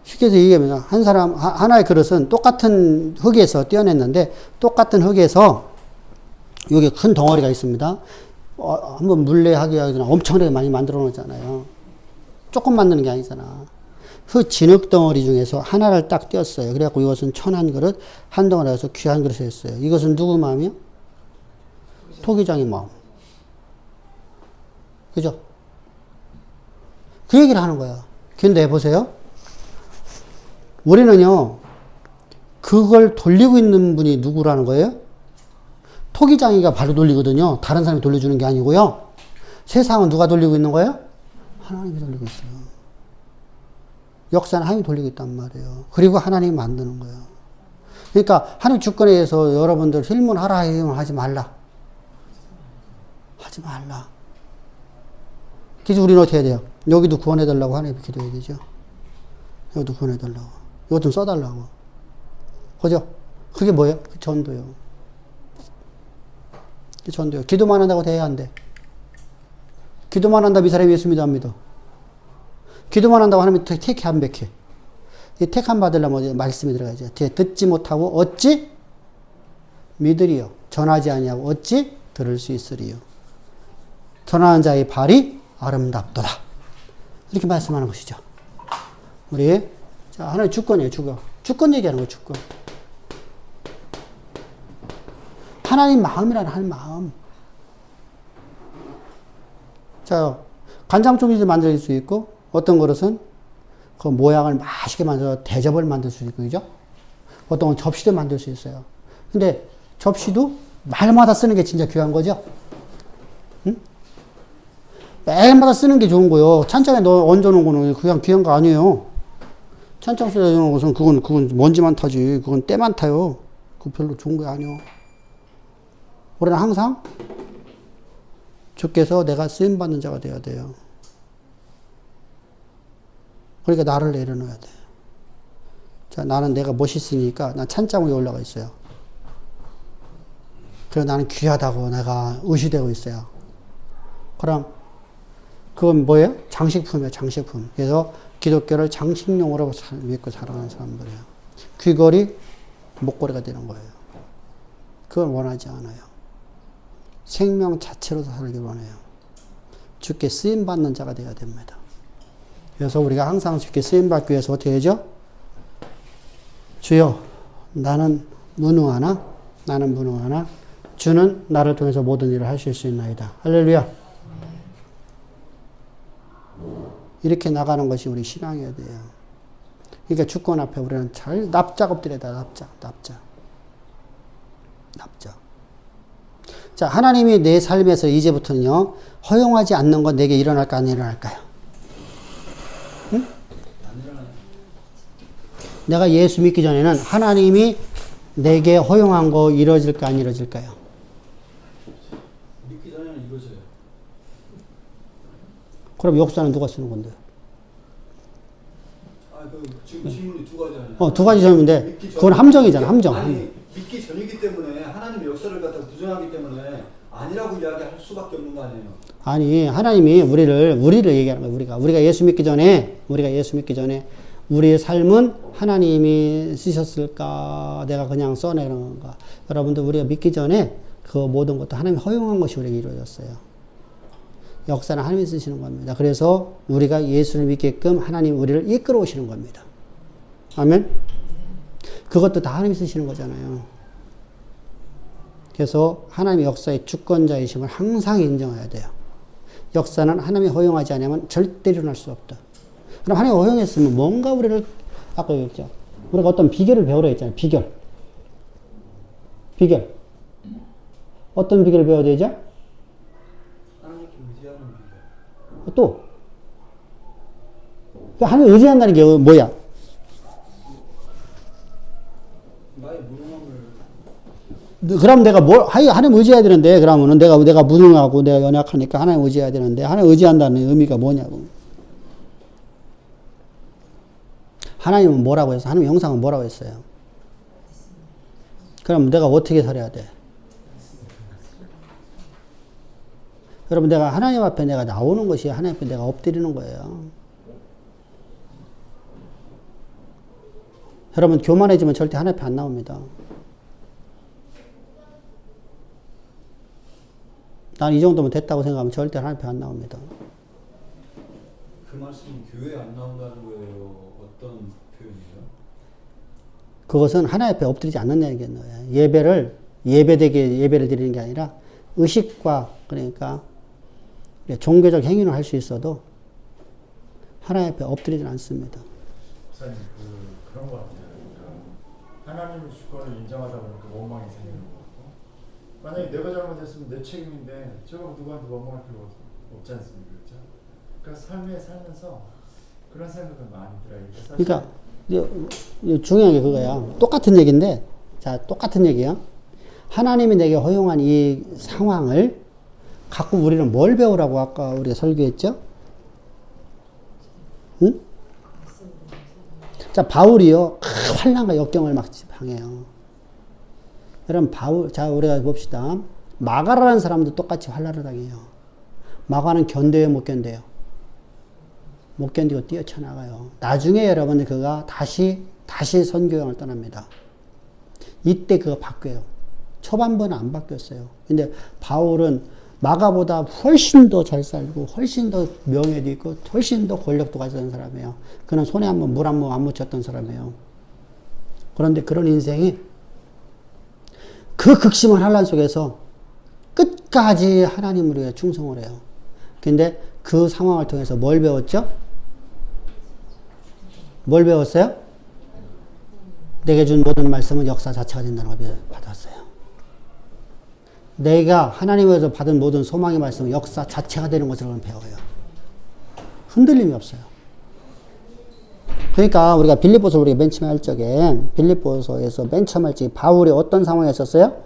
쉽게 해서 얘기하면 하나의 그릇은 똑같은 흙에서 떼어냈는데 똑같은 흙에서 여기 큰 덩어리가 있습니다. 한번 물레하게 하거나 엄청나게 많이 만들어 놓잖아요. 조금 만드는 게 아니잖아. 그 진흙 덩어리 중에서 하나를 딱 떼었어요. 그래갖고 이것은 천한 그릇, 한 덩어리에서 귀한 그릇을 했어요. 이것은 누구 마음이요? 토기장의 마음. 그죠? 그 얘기를 하는 거야. 근데 보세요. 우리는요, 그걸 돌리고 있는 분이 누구라는 거예요? 토기장이가 바로 돌리거든요. 다른 사람이 돌려주는 게 아니고요. 세상은 누가 돌리고 있는 거예요? 하나님이 돌리고 있어요. 역사는 하나님이 돌리고 있단 말이에요. 그리고 하나님이 만드는 거예요. 그러니까 하나님 주권에 의해서 여러분들 힐문하라 하지 말라. 하지 말라. 그래서 우리는 어떻게 해야 돼요? 여기도 구원해달라고 하나님께 기도해야 되죠. 여기도 구원해달라고. 이것 좀 써달라고. 그죠? 그게 뭐예요? 그 전도요. 그 전도요. 기도만 한다고 돼야 안 돼. 기도만 한다고 이 사람이 예수 믿어 안 믿어? 기도만 한다고 하나님이 택해 안 백해? 이 택함 받으려면 말씀이 들어가야죠. 듣지 못하고 어찌 믿으리요. 전하지 아니하고 어찌 들을 수 있으리요. 전하는 자의 발이 아름답도다. 이렇게 말씀하는 것이죠. 우리 자 하나의 주권이에요. 주권 얘기하는 거예요. 주권. 하나님 마음이라는 하나님 마음. 자 간장종이도 만들 수 있고 어떤 그릇은 그 모양을 맛있게 만들어 대접을 만들 수 있고 그죠? 어떤 건 접시도 만들 수 있어요. 근데 접시도 말마다 쓰는 게 진짜 귀한 거죠? 응? 매일마다 쓰는 게 좋은 거예요. 찬장에 넣어 얹어놓은 거는 그냥 귀한 거 아니에요. 찬장 소리 이런 것은 그건 먼지만 타지. 그건 때만 타요. 그거 별로 좋은 게 아니요. 우리는 항상 주께서 내가 쓰임 받는 자가 되어야 돼요. 그러니까 나를 내려놓아야 돼. 자, 나는 내가 멋있으니까 난 찬장 위에 올라가 있어요. 그래서 나는 귀하다고 내가 의시되고 있어요. 그럼 그건 뭐예요? 장식품이에요, 장식품. 그래서 기독교를 장식용으로 믿고 살아가는 사람들이에요. 귀걸이, 목걸이가 되는 거예요. 그걸 원하지 않아요. 생명 자체로 살기 원해요. 주께 쓰임받는 자가 되어야 됩니다. 그래서 우리가 항상 주께 쓰임받기 위해서 어떻게 하죠? 주여, 나는 무능하나? 주는 나를 통해서 모든 일을 하실 수 있나이다. 할렐루야. 이렇게 나가는 것이 우리 신앙이어야 돼요. 그러니까 주권 앞에 우리는 잘 납작 엎드려야 돼. 납작. 자, 하나님이 내 삶에서 이제부터는요, 허용하지 않는 건 내게 일어날까 안 일어날까요? 응? 내가 예수 믿기 전에는 하나님이 내게 허용한 거 이루어질까 안 이루어질까요? 믿기 전에는 이루어져요. 그럼 역사는 누가 쓰는 건데? 지금 질문이 두 가지 아니야? 두 가지 질문인데 그건 함정이잖아, 함정. 아니, 믿기 전이기 때문에 하나님의 역사를 갖다 부정하기 때문에 아니라고 이야기할 수밖에 없는 거 아니에요? 아니, 하나님이 우리를 얘기하는 거예요. 우리가 예수 믿기 전에 우리의 삶은 하나님이 쓰셨을까? 내가 그냥 써내는 건가? 여러분들, 우리가 믿기 전에 그 모든 것도 하나님이 허용한 것이 우리에게 이루어졌어요. 역사는 하나님이 쓰시는 겁니다. 그래서 우리가 예수를 믿게끔 하나님 우리를 이끌어 오시는 겁니다. 아멘? 그것도 다 하나님이 쓰시는 거잖아요. 그래서 하나님의 역사의 주권자이심을 항상 인정해야 돼요. 역사는 하나님이 허용하지 않으면 절대 일어날 수 없다. 그럼 하나님이 허용했으면 뭔가 우리를, 아까 얘기했죠. 우리가 어떤 비결을 배우려 했잖아요. 비결. 어떤 비결을 배워야 되죠? 하나님께 의지하는 비결. 또. 하나님 의지한다는 게 뭐야? 나의 무능함을. 그럼 내가 하나님 의지해야 되는데, 그러면은 내가 무능하고 내가 연약하니까 하나님 의지해야 되는데, 하나님 의지한다는 의미가 뭐냐고. 하나님은 뭐라고 했어? 하나님 영상은 뭐라고 했어요? 그럼 내가 어떻게 살아야 돼? 여러분, 내가 하나님 앞에 내가 나오는 것이 하나님 앞에 내가 엎드리는 거예요. 여러분, 교만해지면 절대 하나님 앞에 안 나옵니다. 난 이 정도면 됐다고 생각하면 절대 하나님 앞에 안 나옵니다. 그 말씀은 교회에 안 나온다는 거예요? 어떤 표현이에요? 그것은 하나님 앞에 엎드리지 않는다는 거예요. 예배를 드리는 게 아니라 의식과, 그러니까 종교적 행위는 할 수 있어도 하나님 앞에 엎드리진 않습니다. 목사님, 그런 것 같아요. 그러니까 하나님의 주권을 인정하다 보니까 원망이 생기는 것 같고, 만약에 내가 잘못했으면 내 책임인데 제가 누구한테 원망할 필요가 없지 않습니까? 그렇죠? 그러니까 삶에 살면서 그런 생각을 많이 들어요. 그러니까 중요한 게 그거야. 똑같은 얘기인데, 자, 똑같은 얘기야. 하나님이 내게 허용한 이 상황을 갖고 우리는 뭘 배우라고 아까 우리가 설교했죠? 응? 자, 바울이요, 환난과 역경을 막 당해요. 여러분, 자, 우리가 봅시다. 마가라는 사람도 똑같이 환난을 당해요. 마가는 견뎌요, 못 견뎌요? 못 견디고 뛰어쳐나가요. 나중에 여러분들 그가 다시 선교행을 떠납니다. 이때 그가 바뀌어요. 초반부는 안 바뀌었어요. 근데 바울은 마가보다 훨씬 더 잘 살고 훨씬 더 명예도 있고 훨씬 더 권력도 가졌던 사람이에요. 그는 손에 한번 물 한 번 안 묻혔던 사람이에요. 그런데 그런 인생이 그 극심한 환난 속에서 끝까지 하나님을 위해 충성을 해요. 근데 그 상황을 통해서 뭘 배웠죠? 뭘 배웠어요? 내게 준 모든 말씀은 역사 자체가 된다는 걸 받았어요. 내가 하나님에서 받은 모든 소망의 말씀은 역사 자체가 되는 것을 배워요. 흔들림이 없어요. 그러니까 우리가 빌립보서 우리가 맨 처음에 할 적에 빌립보서에서 맨 처음 할 적에 바울이 어떤 상황에 있었어요?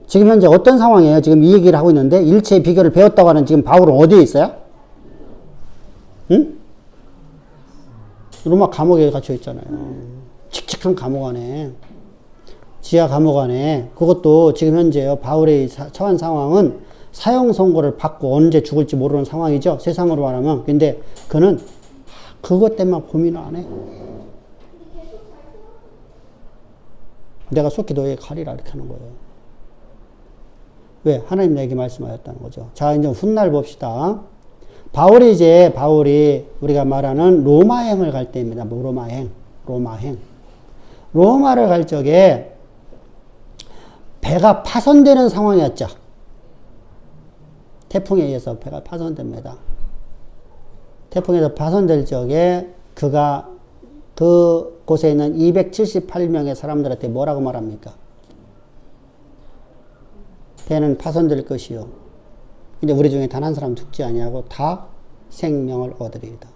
지금 현재 어떤 상황이에요? 지금 이 얘기를 하고 있는데 일체의 비결을 배웠다고 하는 지금 바울은 어디에 있어요? 응? 로마 감옥에 갇혀 있잖아요. 칙칙한 감옥 안에. 지하 감옥 안에. 그것도 지금 현재 바울의 처한 상황은 사형 선고를 받고 언제 죽을지 모르는 상황이죠. 세상으로 말하면. 근데 그는 그것 때문에 고민을 안 해. 내가 속히 너에게 가리라 이렇게 하는 거예요. 왜? 하나님 내게 말씀하셨다는 거죠. 자, 이제 훗날 봅시다. 바울이 우리가 말하는 로마행을 갈 때입니다. 뭐 로마행. 로마를 갈 적에 배가 파손되는 상황이었죠. 태풍에 의해서 배가 파손됩니다. 태풍에서 파손될 적에 그가 그 곳에 있는 278명의 사람들한테 뭐라고 말합니까? 배는 파손될 것이요. 근데 우리 중에 단 한 사람 죽지 아니하고 다 생명을 얻으리이다.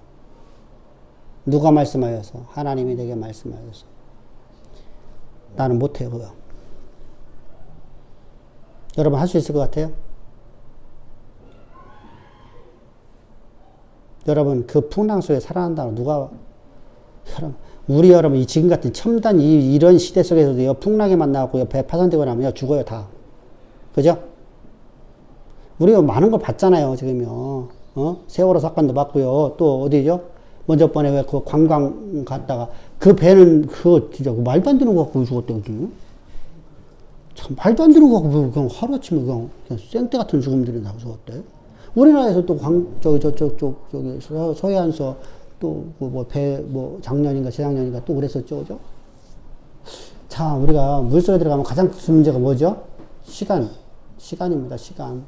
누가 말씀하여서? 하나님이 내게 말씀하여서. 나는 못해요, 그거. 여러분 할 수 있을 것 같아요? 여러분 그 풍랑 속에 살아난다고 누가, 우리 여러분 이 지금 같은 첨단 이런 시대 속에서도 풍랑에 만나고 배 파손되고 나면 죽어요, 다. 그죠? 우리가 많은 걸 봤잖아요, 지금요. 세월호 사건도 봤고요. 또 어디죠? 먼저 번에 왜 그 관광 갔다가 그 배는 그거 진짜 말도 안 되는 거 갖고 죽었대요, 참 말도 안 되는 거 갖고 그냥 하루아침에 그냥 생떼 같은 죽음들이 나고 죽었대. 우리나라에서 또 저기 서해안서 또 작년인가 재작년인가 또 그랬었죠, 그죠? 자, 우리가 물속에 들어가면 가장 큰 문제가 뭐죠? 시간입니다, 시간.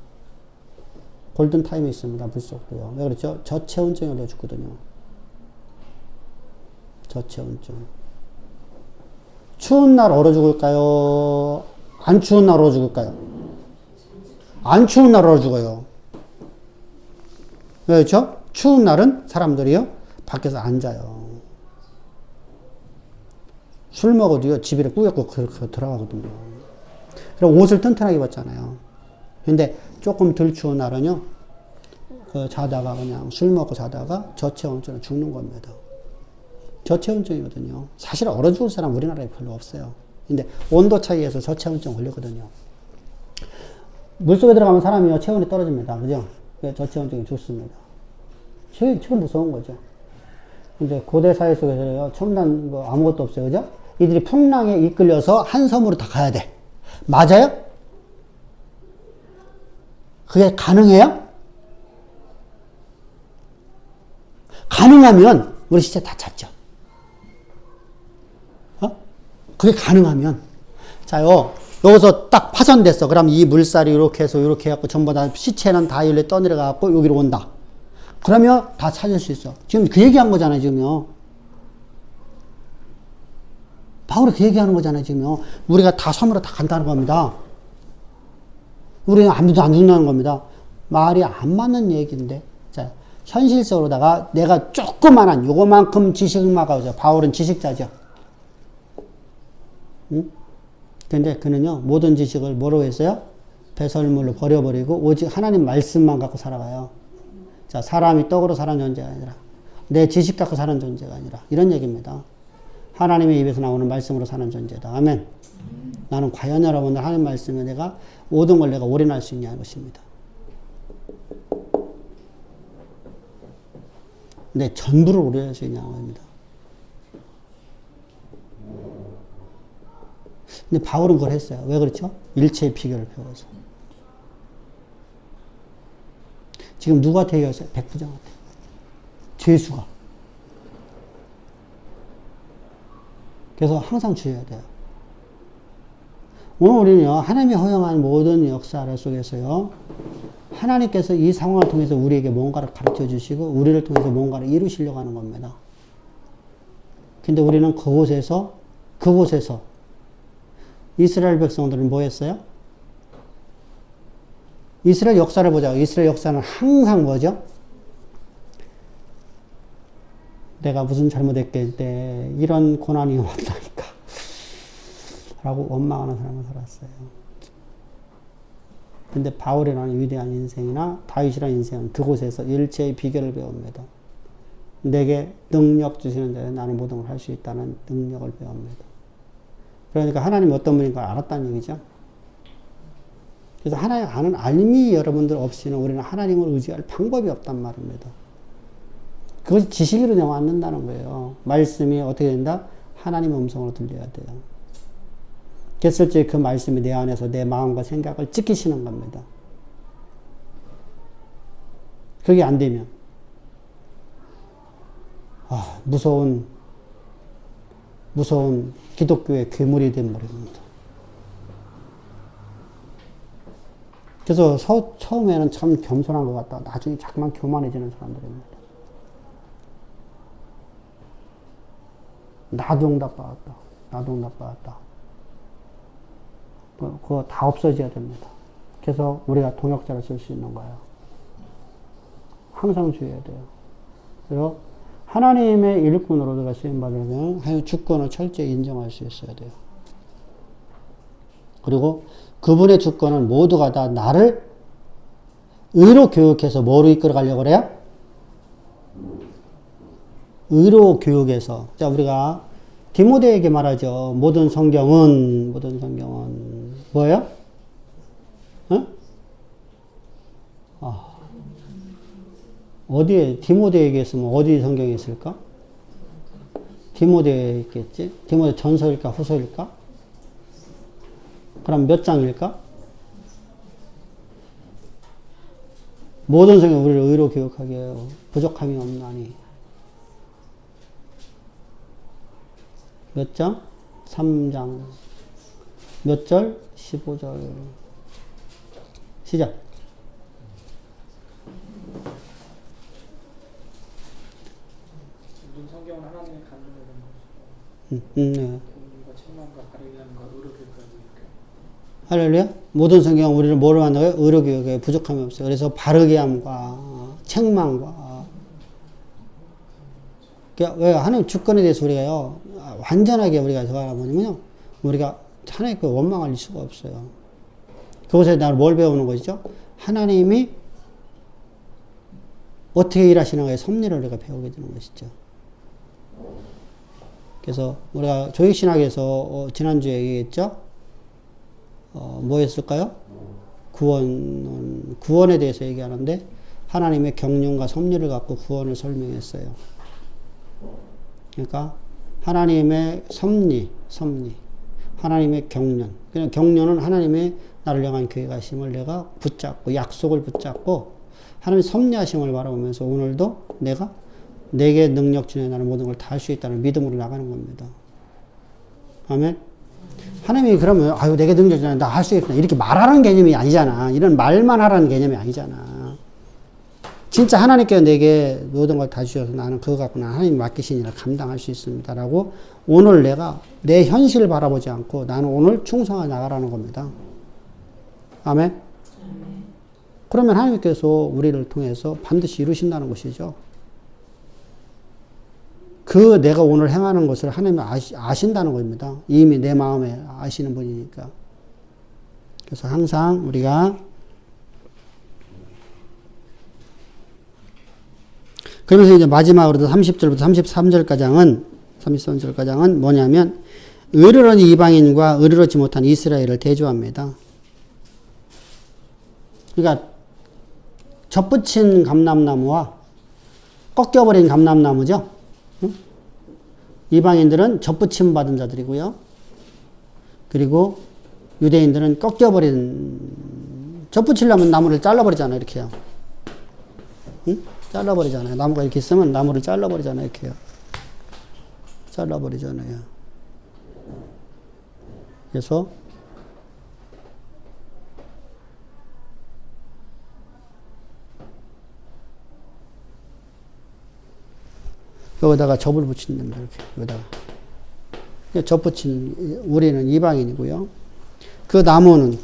골든타임이 있습니다, 물속도요. 왜 그렇죠? 저체온증에 걸려 죽거든요. 저체온증. 추운 날 얼어 죽을까요? 안 추운 날 얼어 죽을까요? 안 추운 날 얼어 죽어요. 왜 그렇죠? 추운 날은 사람들이요, 밖에서 앉아요. 술 먹어도요, 집에 꾸역꾸역 들어가거든요. 그럼 옷을 튼튼하게 입었잖아요. 근데 조금 덜 추운 날은요, 자다가 그냥 술 먹고 자다가 저체온증으로 죽는 겁니다. 저체온증이거든요. 사실 얼어 죽을 사람 우리나라에 별로 없어요. 근데 온도 차이에서 저체온증 걸리거든요. 물속에 들어가면 사람이요, 체온이 떨어집니다. 그죠? 저체온증이 좋습니다. 제일 무서운 거죠. 근데 고대 사회 속에서요, 첨단 아무것도 없어요. 그죠? 이들이 풍랑에 이끌려서 한 섬으로 다 가야 돼. 맞아요? 그게 가능해요? 가능하면 우리 시체 다 찾죠. 그게 가능하면. 자요, 여기서 딱 파손됐어. 그럼 이 물살이 이렇게 해서 이렇게 해갖고 전부 다 시체는 다 일로 떠내려가갖고 여기로 온다. 그러면 다 찾을 수 있어. 지금 그 얘기한 거잖아요, 지금요. 바울이 그 얘기하는 거잖아요, 지금요. 우리가 다 섬으로 다 간다는 겁니다. 우리는 아무도 안 죽는다는 겁니다. 말이 안 맞는 얘기인데. 자, 현실적으로다가 내가 조그만한 요거만큼 지식만 가지고, 바울은 지식자죠. 응? 근데 그는요, 모든 지식을 뭐로 했어요? 배설물로 버려버리고 오직 하나님 말씀만 갖고 살아가요. 자, 사람이 떡으로 사는 존재가 아니라 내 지식 갖고 사는 존재가 아니라 이런 얘기입니다. 하나님의 입에서 나오는 말씀으로 사는 존재다. 아멘. 나는 과연 여러분들 하나님 말씀에 내가 모든 걸 내가 올인할 수 있냐는 것입니다. 내 전부를 올인할 수 있냐는 겁니다. 근데 바울은 그걸 했어요. 왜 그렇죠? 일체의 비결을 배워서. 지금 누구한테 얘기했어요? 백부장한테. 죄수가. 그래서 항상 주의해야 돼요. 오늘 우리는요, 하나님이 허용한 모든 역사 속에서요, 하나님께서 이 상황을 통해서 우리에게 뭔가를 가르쳐 주시고, 우리를 통해서 뭔가를 이루시려고 하는 겁니다. 근데 우리는 그곳에서 이스라엘 백성들은 뭐 했어요? 이스라엘 역사를 보자. 이스라엘 역사는 항상 뭐죠? 내가 무슨 잘못했길래 이런 고난이 왔다니까 라고 원망하는 사람을 살았어요. 근데 바울이라는 위대한 인생이나 다윗이라는 인생은 그곳에서 일체의 비결을 배웁니다. 내게 능력 주시는 자에 나는 모든 걸 할 수 있다는 능력을 배웁니다. 그러니까 하나님이 어떤 분인 걸 알았다는 얘기죠. 그래서 하나님 아는 알미 여러분들 없이는 우리는 하나님을 의지할 방법이 없단 말입니다. 그것이 지식으로 되면 안 된다는 거예요. 말씀이 어떻게 된다? 하나님의 음성으로 들려야 돼요. 그랬을 때 그 말씀이 내 안에서 내 마음과 생각을 지키시는 겁니다. 그게 안 되면 무서운 기독교의 괴물이 된버립니다. 그래서 처음에는 참 겸손한 것 같다. 나중에 자꾸만 교만해지는 사람들입니다. 나도 응답받았다. 나도 응답받았다. 그거 다 없어져야 됩니다. 그래서 우리가 동역자를 쓸 수 있는 거예요. 항상 주의해야 돼요. 그리고 하나님의 일꾼으로 우리가 쓰임받으려면 하나님의 주권을 철저히 인정할 수 있어야 돼요. 그리고 그분의 주권은 모두가 다 나를 의로 교육해서 뭐로 이끌어 가려고 그래요? 의로 교육해서. 자, 우리가 디모데에게 말하죠. 모든 성경은 뭐예요? 응? 어디에, 디모데에게 있으면 어디 성경에 있을까? 디모데에 있겠지? 디모데 전서일까? 후서일까? 그럼 몇 장일까? 모든 성경 우리를 의로 교육하게 해요. 부족함이 없나니. 몇 장? 3장. 몇 절? 15절. 시작. 모든 성경은 하나님의 간증을 된 것이고 네. 공의와 책망과 바르게함과 의로 교육하고 있고. 할렐루야. 모든 성경 우리를 뭐로 만들어요? 의로 교육에 부족함이 없어요. 그래서 바르게함과 책망과. 왜 하나님 주권에 대해서 우리가요 완전하게 우리가 저거 뭐냐면요 우리가 하나님께 원망할 수가 없어요. 그것에 나를 뭘 배우는 것이죠? 하나님이 어떻게 일하시는가의 섭리를 우리가 배우게 되는 것이죠. 그래서 우리가 조익신학에서 지난주에 얘기했죠? 뭐였을까요? 구원에 대해서 얘기하는데 하나님의 경륜과 섭리를 갖고 구원을 설명했어요. 그러니까 하나님의 섭리, 하나님의 경륜. 그냥 경륜은 하나님의 나를 향한 계획하심을 내가 붙잡고 약속을 붙잡고 하나님의 섭리하심을 바라보면서 오늘도 내게 능력 주는 나는 모든 걸 다 할 수 있다는 믿음으로 나가는 겁니다. 아멘. 하나님이 그러면 내게 능력 주는 나 할 수 있구나 이렇게 말하는 개념이 아니잖아. 이런 말만 하라는 개념이 아니잖아. 진짜 하나님께서 내게 모든 걸 다 주셔서 나는 그거 갖고 하나님 맡기신 일을 감당할 수 있습니다. 라고 오늘 내가 내 현실을 바라보지 않고 나는 오늘 충성하게 나가라는 겁니다. 아멘? 그러면 하나님께서 우리를 통해서 반드시 이루신다는 것이죠. 그 내가 오늘 행하는 것을 하나님이 아신다는 겁니다. 이미 내 마음에 아시는 분이니까. 그래서 항상 우리가 그러면서 이제 마지막으로 30절부터 33절까지는 뭐냐면 의로운 이방인과 의로지 못한 이스라엘을 대조합니다. 그러니까 접붙인 감람나무와 꺾여버린 감람나무죠. 응? 이방인들은 접붙임 받은 자들이고요. 그리고 유대인들은 접붙이려면 나무를 잘라버리잖아요. 이렇게요. 응? 잘라버리잖아요. 나무가 이렇게 있으면 나무를 잘라버리잖아요. 이렇게요. 잘라버리잖아요. 그래서 여기다가 접을 붙인답니다. 이렇게 여기다가 접 붙인 우리는 이방인이고요. 그 나무는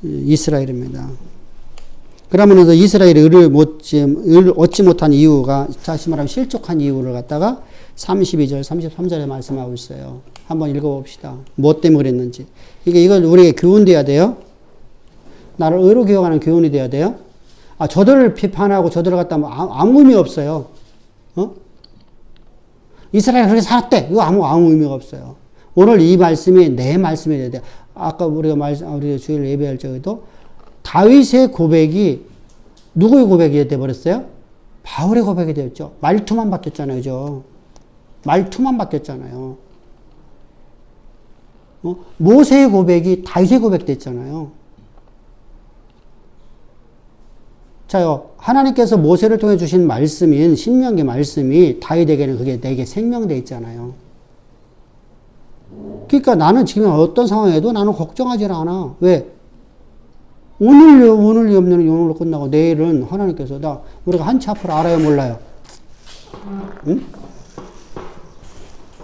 이스라엘입니다. 그러면서 이스라엘이 의를 얻지 못한 이유가 다시 말하면 실족한 이유를 갖다가 32절, 33절에 말씀하고 있어요. 한번 읽어봅시다. 뭐 때문에 그랬는지. 이걸 우리에게 교훈돼야 돼요. 나를 의로 기억하는 교훈이 돼야 돼요. 저들을 비판하고 저들을 갖다 아무 의미 없어요. 이스라엘이 그렇게 살았대. 이거 아무 의미가 없어요. 오늘 이 말씀이 내 말씀이 돼야 돼요. 아까 우리가 우리 주일 예배할 적에도 다윗의 고백이 누구의 고백이 되어버렸어요? 바울의 고백이 되었죠. 말투만 바뀌었잖아요. 그죠? 말투만 바뀌었잖아요. 모세의 고백이 다윗의 고백 됐잖아요. 자요, 하나님께서 모세를 통해 주신 말씀인 신명기 말씀이 다윗에게는 그게 내게 생명돼 있잖아요. 그러니까 나는 지금 어떤 상황에도 나는 걱정하지 않아. 왜? 오늘 염려는 오늘로 끝나고 내일은 하나님께서 우리가 한치 앞을 알아요, 몰라요? 응?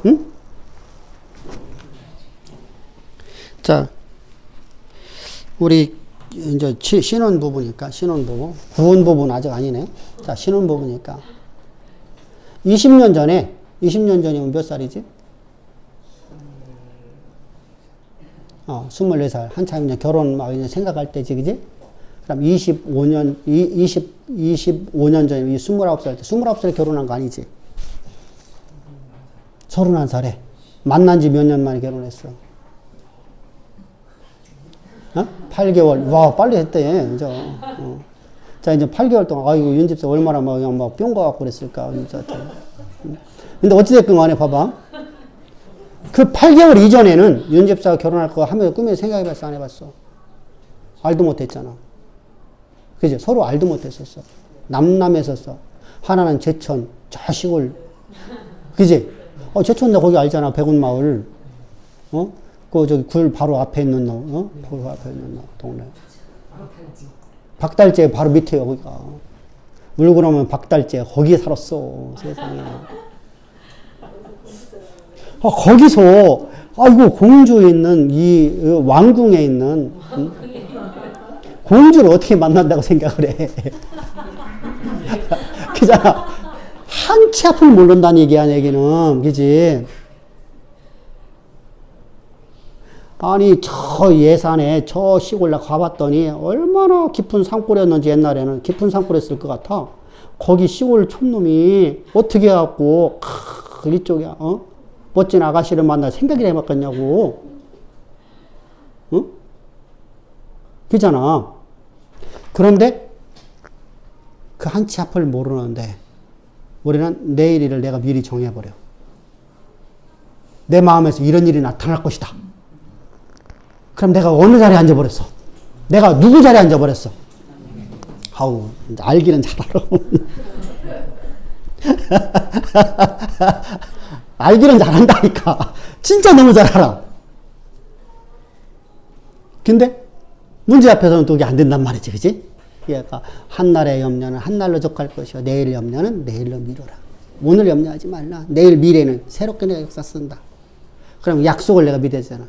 응? 자, 우리 이제 신혼부부니까, 구원부부는 아직 아니네. 자, 신혼부부니까. 20년 전이면 몇 살이지? 24살. 한참 이제 결혼 막 이제 생각할 때지, 그지? 그럼 25년 전이면 29살 때, 29살에 결혼한 거 아니지? 31살에. 만난 지 몇 년 만에 결혼했어. 8개월. 와, 빨리 했대, 이제. 자, 이제 8개월 동안, 아이고, 윤집사 얼마나 그냥 막 뿅 가갖고 그랬을까, 진짜. 근데 어찌됐건 간에 봐봐. 그 8개월 이전에는 윤집사가 결혼할 거 하면서 꿈에 생각해봤어, 안 해봤어? 알도 못했잖아. 그죠? 서로 알도 못했었어. 남남했었어. 하나는 제천, 저 시골. 그지? 제천 나 거기 알잖아, 백운마을. 저기 굴 바로 앞에 있는 바로 앞에 있는 동네. 박달재 바로 밑에요, 거기가. 물구나무 박달재, 거기에 살았어, 세상에. 거기서, 아이고, 공주에 있는, 왕궁에 있는, 공주를 어떻게 만난다고 생각을 해. 그잖아. 한치 앞을 모른다는 얘기야, 얘기는. 그지? 아니, 저 예산에, 저 시골에 가봤더니, 얼마나 깊은 산골이었는지 옛날에는 깊은 산골이었을 것 같아. 거기 시골 촌놈이 어떻게 해갖고, 이쪽에, 멋진 아가씨를 만날 생각이 해봤겠냐고. 응? 그잖아. 그런데 그 한치 앞을 모르는데 우리는 내일 일을 내가 미리 정해버려. 내 마음에서 이런 일이 나타날 것이다. 그럼 내가 어느 자리에 앉아버렸어? 내가 누구 자리에 앉아버렸어? 아우, 알기는 잘 알아. 알기는 잘한다니까. 진짜 너무 잘 알아. 근데 문제 앞에서는 또 이게 안 된단 말이지, 그지? 그러니까 한날의 염려는 한날로 족할 것이요 내일 염려는 내일로 미뤄라. 오늘 염려하지 말라. 내일 미래는 새롭게 내가 역사 쓴다. 그럼 약속을 내가 믿어야잖아.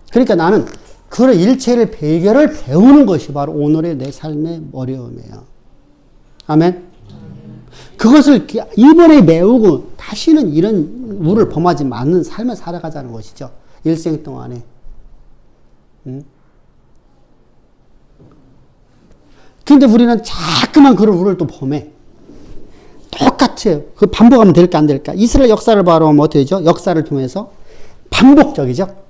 그러니까 나는 그 일체를 해결을 배우는 것이 바로 오늘의 내 삶의 어려움이에요. 아멘? 그것을 이번에 메우고 다시는 이런 우를 범하지 않는 삶을 살아가자는 것이죠. 일생 동안에. 근데 우리는 자꾸만 그런 우를 또 범해. 똑같아요. 그 반복하면 될까 안 될까? 이스라엘 역사를 바라보면 어떻게 되죠? 역사를 통해서 반복적이죠.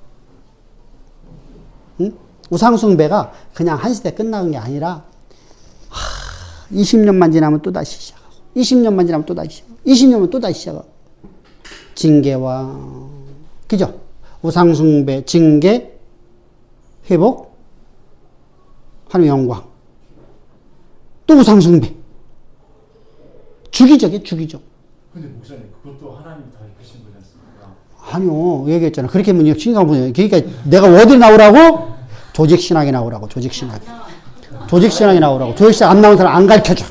우상숭배가 그냥 한 시대 끝나는 게 아니라 20년만 지나면 또다시 시작하고 20년만 지나면 또다시 시작하고 20년만 또다시 시작하고 징계와 그죠? 우상숭배, 징계, 회복, 하나님의 영광, 또 우상숭배. 주기적이에요, 주기적. 근데 목사님, 그것도 하나님이 다 이끄신 거지 않습니까? 아니요, 얘기했잖아. 그렇게 하면 신경 보내요. 그러니까 내가 어디 나오라고? 조직신학에 나오라고, 조직신학에. 조직신학에 나오라고. 조직신학 안 나온 사람 안 가르쳐줘.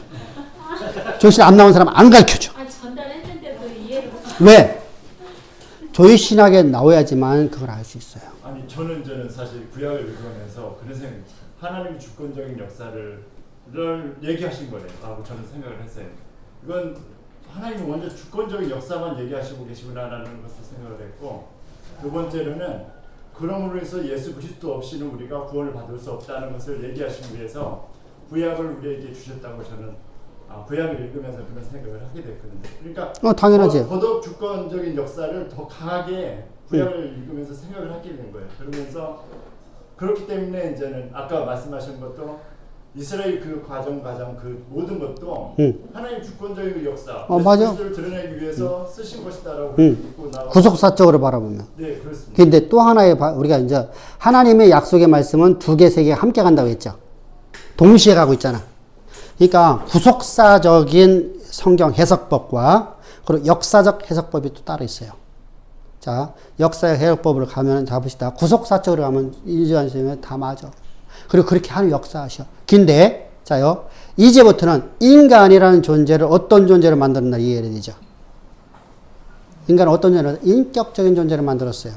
조직신학 안 나온 사람 안 가르쳐줘. 전달했는데도 이해를 왜? 조직신학에 나와야지만 그걸 알 수 있어요. 아니 저는 사실 구약을 읽으면서 그런 생각이 하나님이 주권적인 역사를 얘기하신 거래요. 저는 생각을 했어요. 이건 하나님이 먼저 주권적인 역사만 얘기하시고 계시구나라는 것을 생각을 했고, 두 번째로는 그러므로 해서 예수 그리스도 없이는 우리가 구원을 받을 수 없다는 것을 얘기하시기 위해서 구약을 우리에게 주셨다고 저는 구약을 읽으면서 그런 생각을 하게 됐거든요. 그러니까 당연하지. 도덕 주권적인 역사를 더 강하게 구약을 읽으면서 생각을 하게 된 거예요. 그러면서 그렇기 때문에 이제는 아까 말씀하신 것도 이스라엘 그 과정 그 모든 것도 하나님 주권적인 그 역사, 맞아. 그리스도를 드러내기 위해서 쓰신 것이다라고 믿고 나와. 구속사적으로 바라보면. 네, 그렇습니다. 근데 또 하나의 우리가 이제 하나님의 약속의 말씀은 두 개, 세 개 함께 간다고 했죠. 동시에 가고 있잖아. 그러니까 구속사적인 성경 해석법과 그리고 역사적 해석법이 또 따로 있어요. 자, 역사의 해석법을 가면 잡으시다. 구속사적으로 가면 이주환 다 맞아. 그리고 그렇게 하는 역사하셔. 근데 자요, 이제부터는 인간이라는 존재를 어떤 존재를 만들었나 이해해야 되죠. 인간은 어떤 존재를 인격적인 존재를 만들었어요.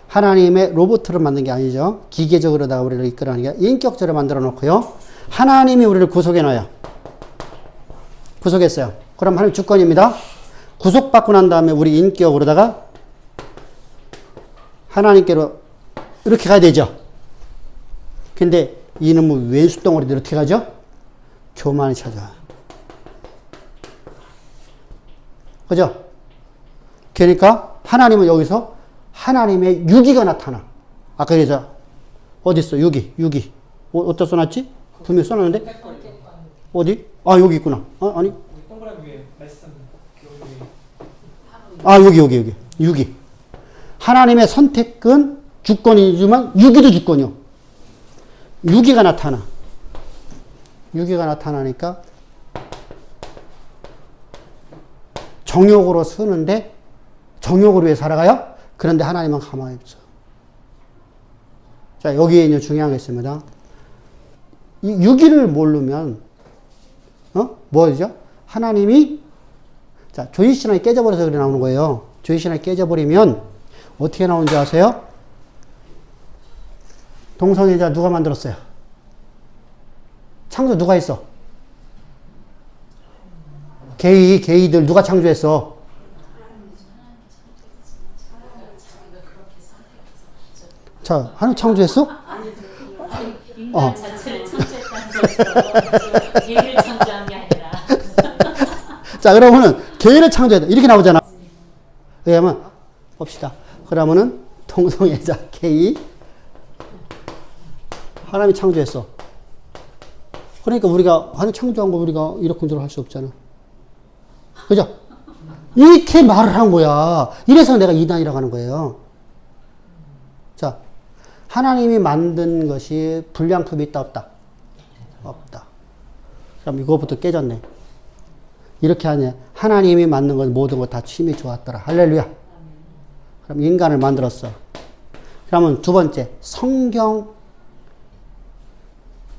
하나님의 로봇을 만든 게 아니죠. 기계적으로다가 우리를 이끌어가는 게 인격적으로 만들어 놓고요. 하나님이 우리를 구속해 놔요. 구속했어요. 그럼 하나님 주권입니다. 구속받고 난 다음에 우리 인격으로다가 하나님께로 이렇게 가야 되죠. 근데 이놈의 왼수덩어리들 어떻게 가죠? 교만을 찾아. 그죠? 그러니까 하나님은 여기서 하나님의 유기가 나타나. 아까 그래서 어디 있어? 유기. 어디다 써놨지? 분명히 써놨는데? 어디? 여기 있구나. 아니? 동그라미 위에 말씀 여기. 유기. 하나님의 선택은 주권이지만 유기도 주권이요. 유기가 나타나. 유기가 나타나니까 정욕으로 쓰는데 정욕으로 왜 살아가요? 그런데 하나님은 가만히 없어. 자, 여기에 있는 중요한 게 있습니다. 이 유기를 모르면 뭐죠? 하나님이 자, 조이신앙이 깨져버려서 그래 나오는 거예요. 조이신앙이 깨져버리면 어떻게 나오는지 아세요? 동성애자 누가 만들었어요? 창조 누가 했어? 게이들 누가 창조했어? 자, 하나님 창조했어? 인간 자체를 창조했다는 거죠. 얘를 창조한 게 아니라. 자, 그러면은 게이를 창조했다. 이렇게 나오잖아. 왜냐면 봅시다. 그러면은 동성애자 게이 하나님이 창조했어. 그러니까 우리가 하나님 창조한 거 우리가 이러쿵저러쿵 할 수 없잖아. 그죠? 이렇게 말을 한 거야. 이래서 내가 이단이라고 하는 거예요. 자, 하나님이 만든 것이 불량품이 있다 없다? 없다. 그럼 이거부터 깨졌네. 이렇게 하냐. 하나님이 만든 것 모든 것 다 힘이 좋았더라. 할렐루야. 그럼 인간을 만들었어. 그러면 두 번째, 성경.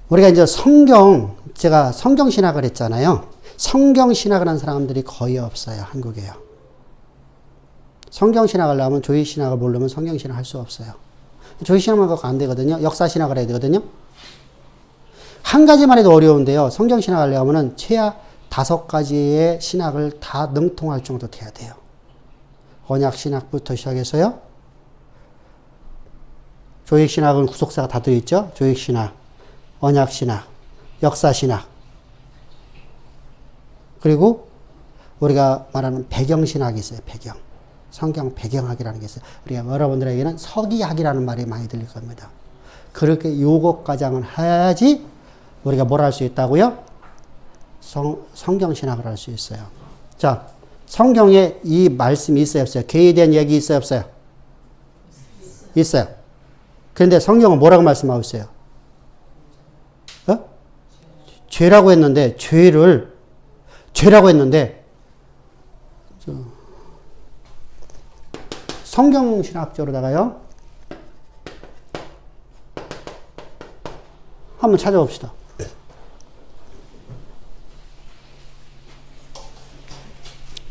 우리가 이제 제가 성경신학을 했잖아요. 성경신학을 한 사람들이 거의 없어요. 한국에요. 성경신학을 하면 조이신학을 모르면 성경신학 할 수 없어요. 조이신학만 갖고 안 되거든요. 역사신학을 해야 되거든요. 한 가지만 해도 어려운데요. 성경신학을 하려면 최하 5가지의 신학을 다 능통할 정도 돼야 돼요. 언약신학부터 시작해서요. 조익신학은 구속사가 다 들어있죠. 조익신학, 언약신학, 역사신학. 그리고 우리가 말하는 배경신학이 있어요. 배경. 성경 배경학이라는 게 있어요. 우리가 여러분들에게는 서기학이라는 말이 많이 들릴 겁니다. 그렇게 요것 과장을 해야지 우리가 뭘 할 수 있다고요? 성경신학을 할 수 있어요. 자, 성경에 이 말씀이 있어요, 없어요? 죄에 대한 얘기 있어요, 없어요? 있어요. 그런데 성경은 뭐라고 말씀하고 있어요? 죄라고 했는데, 죄라고 했는데, 성경신학적으로다가요, 한번 찾아봅시다.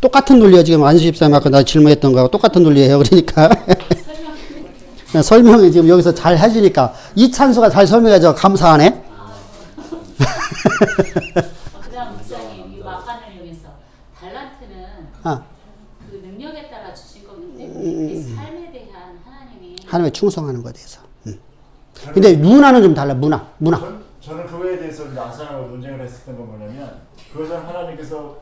똑같은 논리예요. 지금 안수집사님 아까 나 질문했던 거하고 똑같은 논리예요. 그러니까 설명이 지금 여기서 잘 해주니까 이찬수가 잘 설명해줘. 감사하네. 그다음 목사님 이 마판을 이용해서 달란트는 아, 그 능력에 따라 주신 거기 때문에 그 삶에 대한 하나님이 하나님의 충성하는 것에 대해서. 근데 문화는 좀 달라. 문화. 저는 그거에 대해서 나사하고 논쟁을 했었던 건 뭐냐면 그것은 하나님께서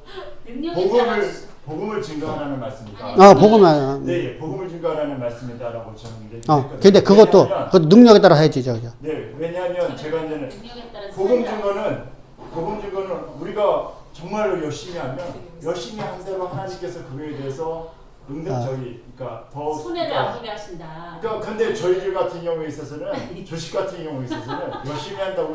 능력에 따라 복음을 증거하라는 말씀이다. 복음은. 네, 복음을 증거하라는 말씀이다라고 저는 얘기했거든요. 근데 그것도 능력에 따라 해야지, 저죠. 네, 왜냐하면 제가 이제는 능력에 따라 복음 증거는 우리가 정말로 열심히 하면 열심히 한 대로 하나님께서 그거에 대해서 그러니까 더 손해를 안 보게 하신다. 그러니까 근데 저희들 같은 경우에 있어서는 조식 같은 경우에 있어서는 열심히 한다고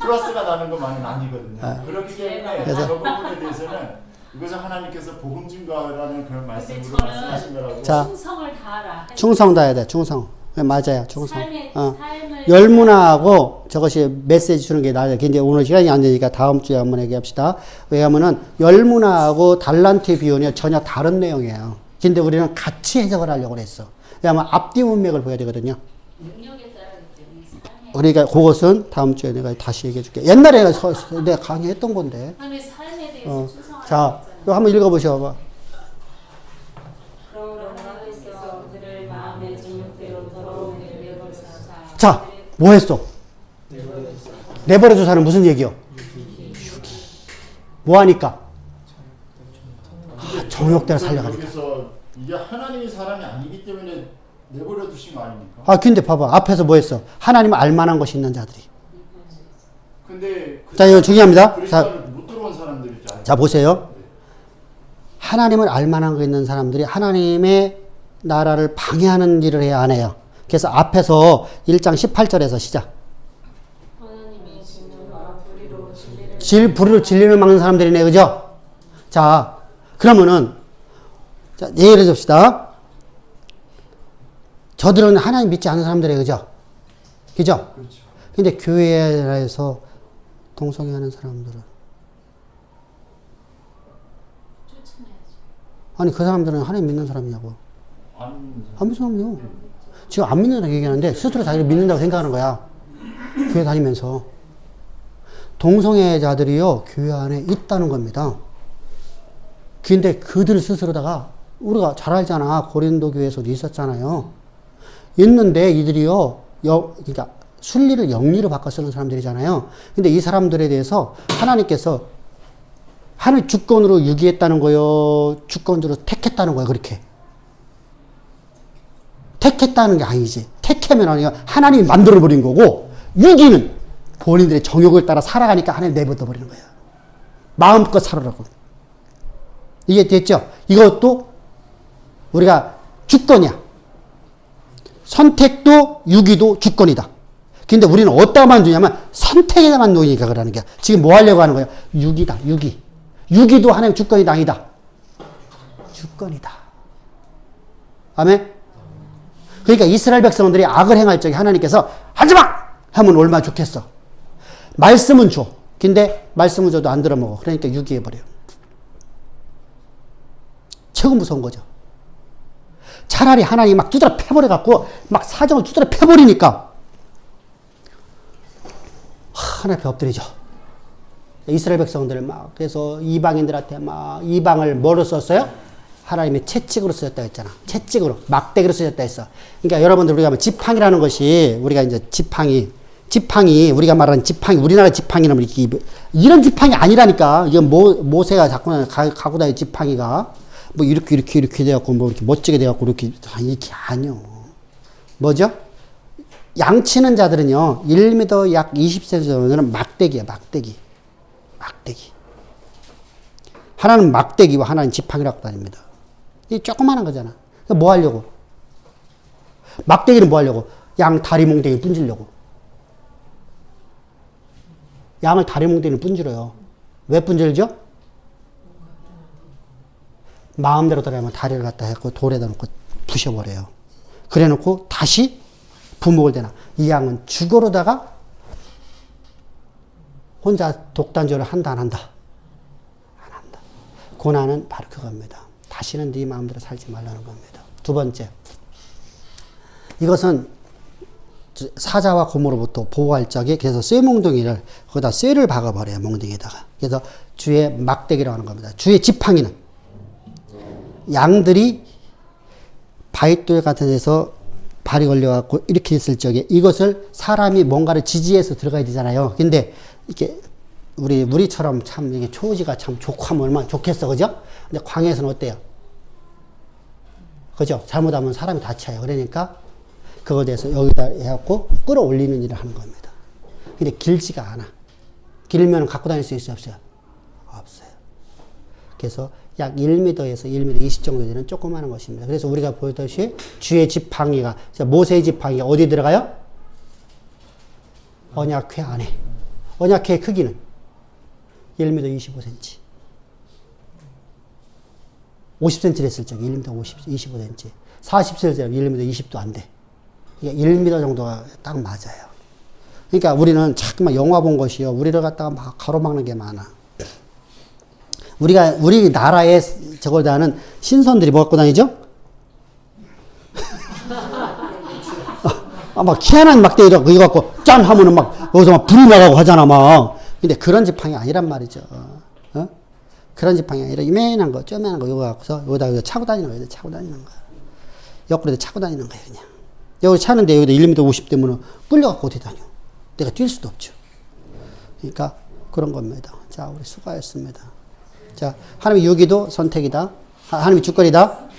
플러스가 나는 것만은 아니거든요. 그렇기 때문에 저 부분에 대해서는 이것은 하나님께서 복음 증거라는 그런 말씀으로 말씀하신 거라고. 자, 충성을 다하라. 충성 다해야 돼. 충성. 네, 맞아요. 충성. 삶을 열문화하고 저것이 메시지 주는 게 나아요. 근데 오늘 시간이 안 되니까 다음 주에 한번 얘기합시다. 왜냐하면은 열문화하고 달란트의 비유는 전혀 다른 내용이에요. 근데 우리는 같이 해석을 하려고 했어. 왜냐하면 앞뒤 문맥을 보여야 되거든요. 능력에 따르기 때문에 삶에 그러니까 그것은 다음 주에 내가 다시 얘기해 줄게. 옛날에 내가 강의했던 건데. 삶에 대해서 충성하라. 자, 이거 한번 읽어보셔봐. 그러므로 그들 마음의 정욕대로 더러움을 내버리사. 자, 뭐 했어? 내버려 조사는 무슨 얘기요? 뭐 하니까? 정욕대로 살려가니까. 여기서 이게 하나님이 사람이 아니기 때문에 내버려 두신 거 아닙니까? 근데 봐봐. 앞에서 뭐 했어? 하나님 알만한 것이 있는 자들이. 근데 자, 이거 중요합니다. 그리스도를 못 들어온 사람들이 있잖아요. 자, 보세요. 하나님을 알만한 거 있는 사람들이 하나님의 나라를 방해하는 일을 해야 안 해요. 그래서 앞에서 1장 18절에서 시작. 하나님이 진노와 불의로 불의로 진리를 막는 사람들이네, 그죠? 자, 그러면은, 자, 예를 듭시다. 저들은 하나님 믿지 않는 사람들이에요, 그죠? 그죠? 그렇죠. 근데 교회에서 동성애하는 사람들은. 쫓아내야죠. 아니, 그 사람들은 하나님 믿는 사람이냐고. 안 안 믿는 사람이요. 지금 안 믿는다고 얘기하는데 스스로 자기를 믿는다고 생각하는 거야. 교회 다니면서. 동성애자들이요, 교회 안에 있다는 겁니다. 근데 그들 스스로다가 우리가 잘 알잖아. 고린도 교회에서도 있었잖아요. 있는데 이들이요, 그러니까 순리를 영리로 바꿔 쓰는 사람들이잖아요. 근데 이 사람들에 대해서 하나님께서 하나님 주권으로 유기했다는 거요, 주권으로 택했다는 거야, 그렇게. 택했다는 게 아니지. 택하면 아니야. 하나님이 만들어버린 거고, 유기는 본인들의 정욕을 따라 살아가니까 하나님 내버려버리는 거야. 마음껏 살으라고. 이게 됐죠? 이것도 우리가 주권이야. 선택도 유기도 주권이다. 근데 우리는 어디다만 두냐면 선택에만 놓이니까 그러는 거야. 지금 뭐 하려고 하는 거야? 유기다, 유기. 유기도 하나님 주권이다, 아니다? 주권이다. 아멘? 그러니까 이스라엘 백성들이 악을 행할 적에 하나님께서 하지 마! 하면 얼마나 좋겠어. 말씀은 줘. 근데 말씀은 줘도 안 들어먹어. 그러니까 유기해버려요. 최고 무서운 거죠. 차라리 하나님이 막 두드려 패버려갖고 막 사정을 두드려 패버리니까 하나님 앞에 엎드리죠. 이스라엘 백성들을 막 그래서 이방인들한테 막 이방을 뭐로 썼어요? 하나님의 채찍으로 쓰였다 했잖아. 채찍으로 막대기로 쓰였다 했어. 그러니까 여러분들 우리가 지팡이라는 것이 우리가 이제 지팡이 우리가 말하는 지팡이 우리나라 지팡이는 이런 지팡이 아니라니까. 이건 모세가 자꾸 가고 다니는 지팡이가 뭐 이렇게 돼갖고 뭐 이렇게 멋지게 돼갖고 이렇게 아니요. 뭐죠? 양치는 자들은요 1m 약 20cm 정도는 막대기야. 막대기. 하나는 막대기와 하나는 지팡이라고 다닙니다. 이 조그마한 거잖아. 뭐 하려고? 막대기는 뭐 하려고? 양 다리 몽둥이 분지려고. 양을 다리 몽둥이를 분질러요. 왜 분질죠? 마음대로 따라하면 다리를 갖다 해갖고 돌에다 놓고 부셔버려요. 그래 놓고 다시 부목을 대나. 이 양은 죽어로다가 혼자 독단적으로 한다, 안 한다? 안 한다. 고난은 바로 그겁니다. 다시는 네 마음대로 살지 말라는 겁니다. 두 번째. 이것은 사자와 곰으로부터 보호할 적에 그래서 쇠몽둥이를 거기다 쇠를 박아버려요. 몽둥이에다가. 그래서 주의 막대기라고 하는 겁니다. 주의 지팡이는 양들이 바위돌 같은 데서 발이 걸려갖고 이렇게 있을 적에 이것을 사람이 뭔가를 지지해서 들어가야 되잖아요. 근데 이렇게 우리처럼 참 이게 초지가 참 좋고 하면 얼마나 좋겠어. 그죠? 근데 광야에서는 어때요? 그죠? 잘못하면 사람이 다쳐요. 그러니까 그거에 대해서 여기다 해갖고 끌어올리는 일을 하는 겁니다. 근데 길지가 않아. 길면 갖고 다닐 수 있어요? 없어요? 없어요. 그래서 약 1m에서 1m 20 정도 되는 조그마한 것입니다. 그래서 우리가 보였듯이 주의 지팡이가, 모세의 지팡이가 어디 들어가요? 언약궤 안에. 언약궤의 크기는 1m 25cm. 50cm 했을 적에 1m 25cm. 40cm 1m 20도 안 돼. 이게 1m 정도가 딱 맞아요. 그러니까 우리는 자꾸만 영화 본 것이요. 우리를 갖다가 막 가로막는 게 많아. 우리 나라에 저걸 다는 신선들이 뭐 갖고 다니죠? 막 희한한 막대 이거 갖고 짠 하면은 막 여기서 막 불이 나가고 하잖아 막. 근데 그런 지팡이 아니란 말이죠. 어? 그런 지팡이 아니라 이만한 거, 쪼만한 거 이거 갖고서 여기다 차고 다니는 거예요. 차고 다니는 거야. 옆구리에 차고 다니는 거예요, 그냥. 여기 차는데 여기다 1m 50 되면은 끌려갖고 어디 다녀? 내가 뛸 수도 없죠. 그러니까 그런 겁니다. 자, 우리 수고하셨습니다. 자, 하나님의 유기도 선택이다. 하나님의 주권이다.